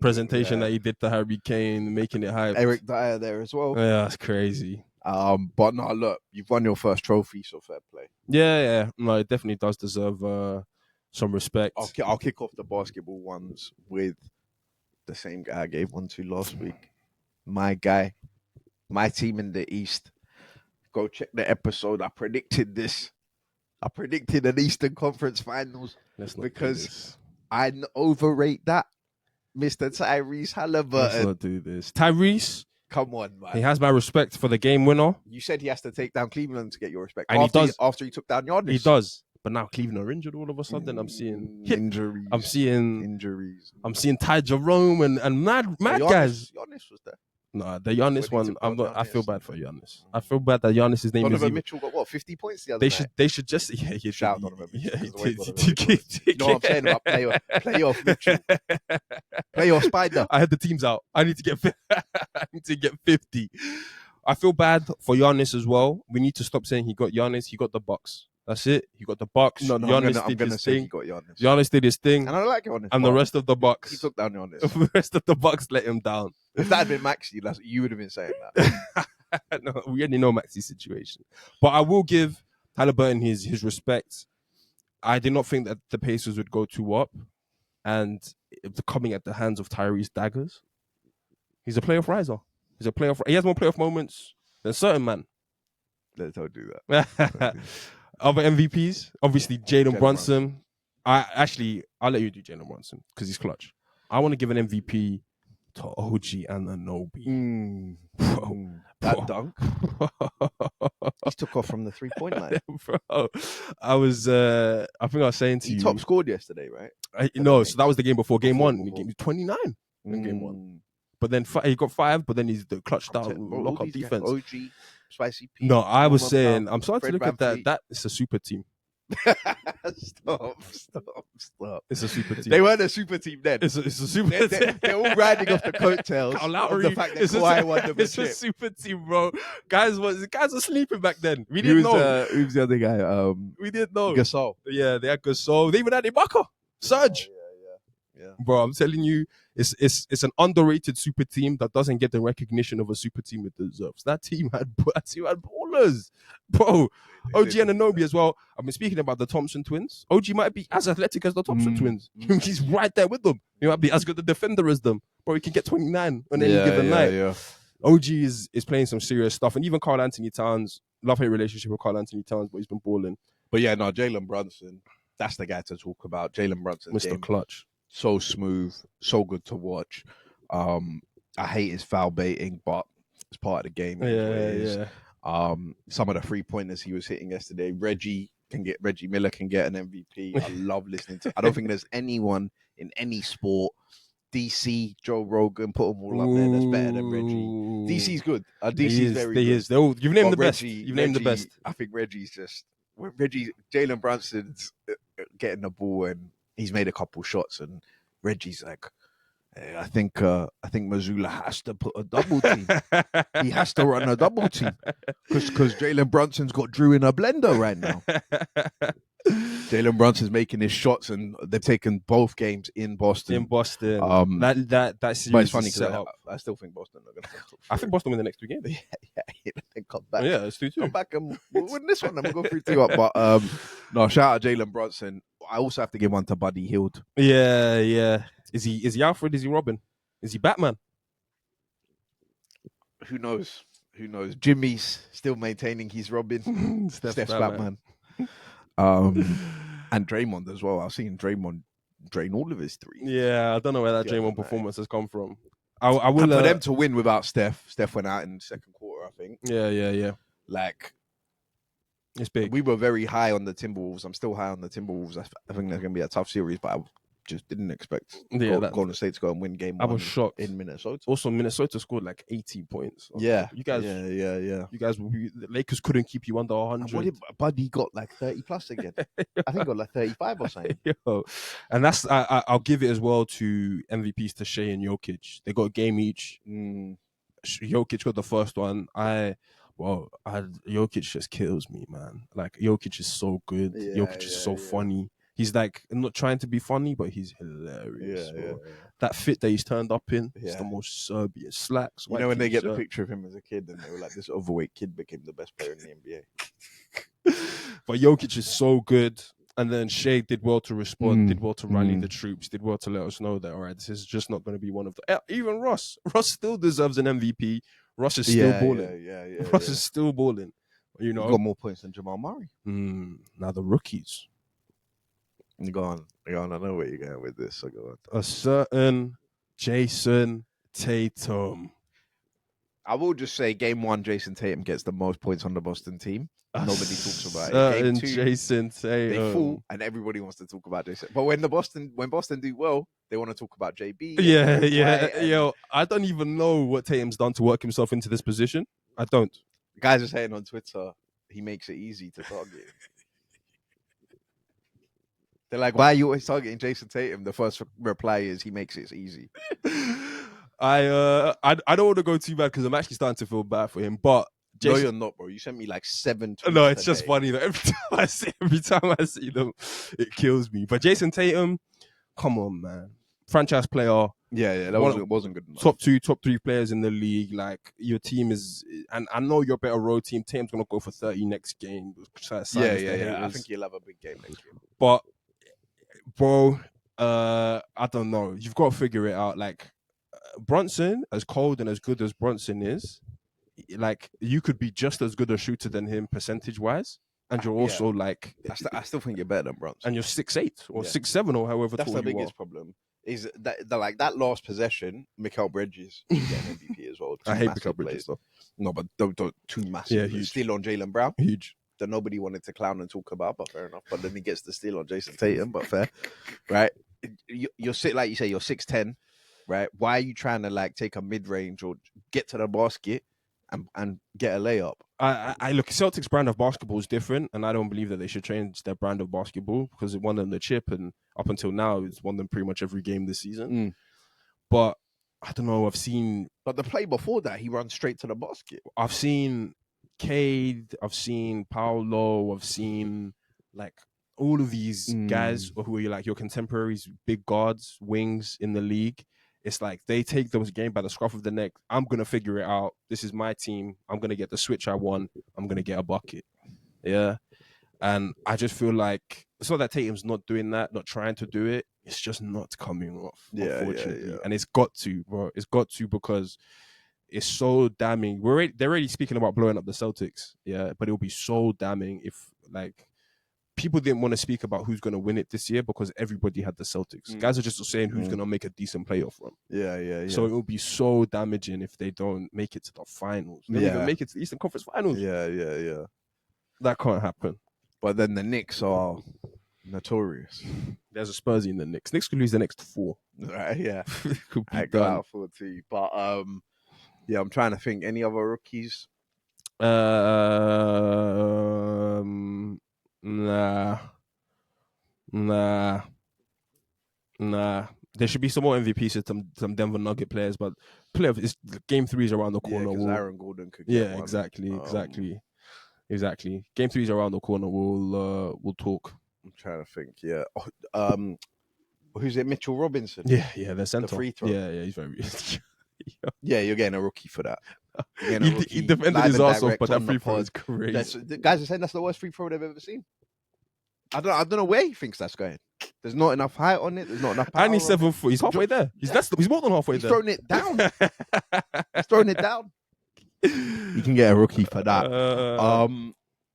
presentation that he did to Harry Kane, making it hype. Eric Dyer there as well. Yeah, that's crazy. But no, look, you've won your first trophy, so fair play. Yeah. No, it definitely does deserve some respect. I'll kick off the basketball ones with the same guy I gave one to last week. My guy, my team in the East. Go check the episode. I predicted this. I predicted an Eastern Conference Finals because I overrate that. Mr. Tyrese Let's Halliburton. not do this. Tyrese, Come on, man. he has my respect for the game winner. You said he has to take down Cleveland to get your respect. And he does. After he took down Giannis. He does. But now Cleveland are injured all of a sudden. I'm seeing injuries. I'm seeing injuries. I'm seeing Ty Jerome and mad guys. Giannis was there. No, the Giannis one, I'm not. I feel bad for Giannis. I feel bad that Giannis's name Donovan is. Mitchell got what 50 points the other night. They should just shout Donovan Mitchell. Yeah, You know what I'm saying about playoff Mitchell, playoff Spider. I had the teams out. I need to get 50. I feel bad for Giannis as well. We need to stop saying he got Giannis. He got the Bucks. That's it. He got the Bucks. No, Giannis I'm gonna say thing. He got Giannis. Giannis did his thing, and I like Giannis. And the rest of the Bucks, he took down Giannis. The rest of the Bucks let him down. If that had been Maxey, you would have been saying that. No, we already know Maxey's situation, but I will give Halliburton his respect. I did not think that the Pacers would go too up, and coming at the hands of Tyrese daggers. He's a playoff riser. He has more playoff moments than certain man. Don't do that. Other MVPs, obviously Jalen Brunson. I'll let you do Jalen Brunson because he's clutch. I want to give an MVP to OG Anunoby. That dunk. He took off from the 3-point line. Bro, I think I was saying to you. He top scored yesterday, right? No, so that was the game before game one. He gave me 29 in game one. But then he got 5, but then he's the clutched out lock-up defense. OG, Spicy P. No, I was saying, I'm starting to look at that. That is a super team. Stop. It's a super team. They weren't a super team then. It's a super team. They're all riding off the coattails of the fact that Kawhi won the It's a super team, bro. Guys were sleeping back then. We didn't know. Who's the other guy? We didn't know. Gasol. Yeah, they had Gasol. They even had Ibaka. Surge. Yeah. Bro, I'm telling you, it's an underrated super team that doesn't get the recognition of a super team it deserves. That team had ballers, bro. OG Anunoby as well. I've been speaking about the Thompson twins. OG might be as athletic as the Thompson twins. He's right there with them. He might be as good a defender as them. Bro, he can get 29 on any given night. Yeah. OG is playing some serious stuff. And even Karl Anthony Towns, love-hate relationship with Karl Anthony Towns, but he's been balling. But yeah, no, Jalen Brunson, that's the guy to talk about. Jalen Brunson. Mr. Clutch. So smooth, so good to watch. I hate his foul baiting, but it's part of the game. Yeah. Some of the 3-pointers he was hitting yesterday. Reggie Miller can get an MVP. I love listening to. I don't think there's anyone in any sport. DC, Joe Rogan, put them all up there. That's better than Reggie. DC's good. DC's very good. He is. You've named the best. You've named the best. I think Reggie's just when Jalen Brunson's getting the ball and he's made a couple shots and Reggie's like, hey, I think Mazzulla has to put a double team. He has to run a double team because Jalen Brunson's got Drew in a blender right now. Jalen Brunson's making his shots, and they've taken both games in Boston. That series. But it's funny because I still think Boston are going to. I think Boston win the next 2 games. Then come back. Yeah, it's 2-2. Come back and we'll win this one. And we'll go 3-2 up. But no, shout out Jalen Brunson. I also have to give one to Buddy Hield. Yeah. Is he Alfred? Is he Robin? Is he Batman? Who knows? Jimmy's still maintaining he's Robin. Steph's Batman. And Draymond as well. I've seen Draymond drain all of his threes. Yeah, I don't know where that Draymond performance has come from. I will. And for them to win without Steph went out in the second quarter, I think. Yeah. Like, it's big. We were very high on the Timberwolves. I'm still high on the Timberwolves. I think they're going to be a tough series, but I just didn't expect Golden State to go and win game 1. I was shocked in Minnesota. Also, Minnesota scored like 80 points. Yeah, you guys. Yeah. You guys, the Lakers couldn't keep you under 100. What did Buddy got like 30 plus again? I think got like 35 or something. Yo. And that's I'll give it as well to MVPs to Shea and Jokic. They got a game each. Jokic got the first one. Jokic just kills me, man. Like, Jokic is so good. Jokic is so funny. He's like not trying to be funny, but he's hilarious. Yeah. That fit that he's turned up in, it's the most Serbian slacks. You know when they get the picture of him as a kid and they were like, this overweight kid became the best player in the NBA. But Jokic is so good. And then Shea did well to respond, did well to rally the troops, did well to let us know that, all right, this is just not going to be one of the... Even Russ still deserves an MVP. Russ is still balling. Russ is still balling. You know, he got more points than Jamal Murray. Now the rookies. Go on. I know where you're going with this. So go on. A certain Jason Tatum. I will just say, game 1, Jason Tatum gets the most points on the Boston team. Nobody talks about it. Game 2, Jason Tatum. they fall, and everybody wants to talk about Jason. But when Boston do well, they want to talk about JB. Yeah. Yo, I don't even know what Tatum's done to work himself into this position. I don't. Guys are saying on Twitter, he makes it easy to target. They're like, why are you always targeting Jason Tatum? The first reply is, he makes it easy. I don't want to go too bad because I'm actually starting to feel bad for him. But Jason, no, you're not, bro. You sent me like 7 tweets. No, it's just funny that every time I see them, it kills me. But Jason Tatum, come on, man. Franchise player. Yeah, that wasn't good enough. Top 2, top 3 players in the league. Like, your team is, and I know you're a better road team. Tatum's gonna go for 30 next game. Yeah. I think he'll have a big game next game. But, bro, I don't know. You've got to figure it out. Like, Brunson, as cold and as good as Brunson is, like, you could be just as good a shooter than him percentage-wise. And you're also like... I still think you're better than Brunson. And you're 6'8" or 6'7" or however tall you are. That's the biggest problem. Is that last possession, Mikel Bridges should get an MVP as well. I hate Mikel Bridges, though. No, but don't too massive. Yeah, huge. Steal on Jaylen Brown. Huge. That nobody wanted to clown and talk about, but fair enough. But then he gets the steal on Jason Tatum, but fair. Right? You're like you say, you're 6'10", right? Why are you trying to like take a mid-range or get to the basket and get a layup? I look, Celtics' brand of basketball is different, and I don't believe that they should change their brand of basketball because it won them the chip, and up until now, it's won them pretty much every game this season. But I don't know, But the play before that, he runs straight to the basket. I've seen Cade, I've seen Paolo, I've seen like all of these guys who are like your contemporaries, big guards, wings in the league. It's like they take those game by the scruff of the neck. I'm going to figure it out. This is my team. I'm going to get the switch I want. I'm going to get a bucket. Yeah. And I just feel like it's not that Tatum's not doing that, not trying to do it. It's just not coming off, unfortunately. Yeah. And it's got to, bro. It's got to because it's so damning. They're already speaking about blowing up the Celtics. Yeah. But it'll be so damning if like people didn't want to speak about who's going to win it this year because everybody had the Celtics. Guys are just saying who's going to make a decent playoff run. Yeah. So it will be so damaging if they don't make it to the finals. They don't even make it to the Eastern Conference Finals. Yeah. That can't happen. But then the Knicks are notorious. There's a Spursy in the Knicks. Knicks could lose the next 4. Right, yeah. Could be I go out for it too. But yeah, I'm trying to think. Any other rookies? Nah. There should be some more MVPs to some Denver Nugget players, but game 3 is around the corner. Yeah, Aaron Gordon could get one. Exactly. Game 3 is around the corner. We'll talk. I'm trying to think. Yeah. Who's it? Mitchell Robinson. Yeah. The center. The free throw. Yeah, he's very. Yeah, you're getting a rookie for that. He defended his ass off, but that free throw is crazy. The guys are saying that's the worst free throw they've ever seen. I don't know where he thinks that's going. There's not enough height on it. There's not enough power. And he's 7 foot. He's halfway there. He's more than halfway there. He's throwing it down. He's throwing it down. You can get a rookie for that.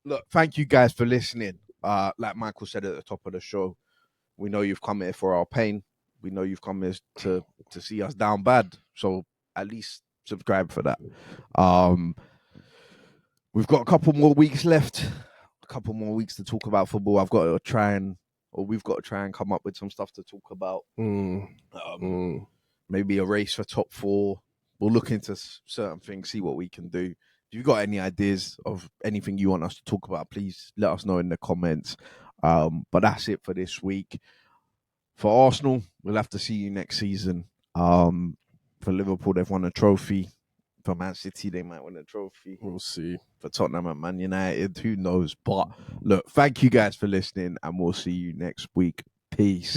Look, thank you guys for listening. Like Michael said at the top of the show, we know you've come here for our pain. We know you've come here to see us down bad. So at least subscribe for that. We've got a couple more weeks left. A couple more weeks to talk about football. We've got to try and come up with some stuff to talk about. Maybe a race for top 4. We'll look into certain things, see what we can do. If you've got any ideas of anything you want us to talk about, please let us know in the comments. But that's it for this week. For Arsenal, we'll have to see you next season. For Liverpool, they've won a trophy. For Man City, they might win a trophy. We'll see. For Tottenham and Man United, who knows? But look, thank you guys for listening, and we'll see you next week. Peace.